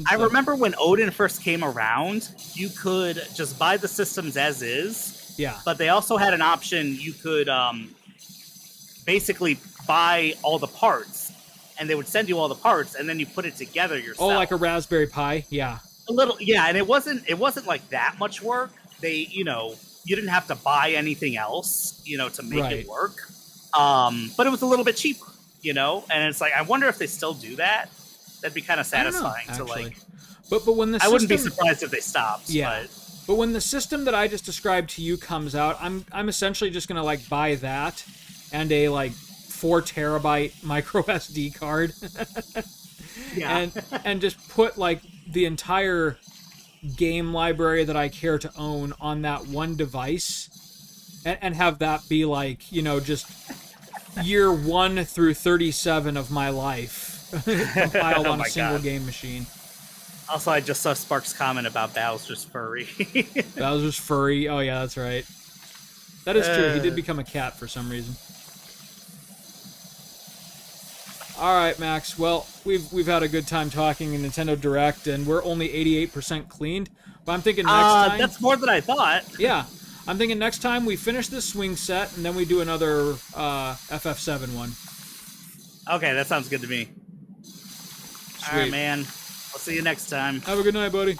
I
So-
remember when Odin first came around, you could just buy the systems as is,
Yeah.
but they also had an option you could basically buy all the parts, and they would send you all the parts, and then you put it together yourself.
Oh, like a Raspberry Pi. Yeah.
A little, yeah, and it wasn't like that much work. They, you didn't have to buy anything else, to make
Right.
it work. But it was a little bit cheaper, and it's like I wonder if they still do that. That'd be kind of
I don't know,
satisfying to
actually.
like.
But when the
I wouldn't be
system-
surprised if they stopped.
Yeah. But when the system that I just described to you comes out, I'm essentially just gonna like buy that and a like 4 terabyte micro SD card
Yeah.
and just put like the entire game library that I care to own on that one device and have that be like, just year 1 through 37 of my life compiled
Oh
on a
my
single
God.
game machine.
Also, I just saw Sparks' comment about Bowser's furry.
Bowser's furry. Oh yeah, that's right. That is true. He did become a cat for some reason. All right, Max. Well, we've had a good time talking in Nintendo Direct, and we're only 88% cleaned. But I'm thinking next time.
That's more than I thought.
Yeah, I'm thinking next time we finish this swing set, and then we do another FF7 one.
Okay, that sounds good to me. All right,
Sweet.
man. I'll see you next time.
Have a good night, buddy.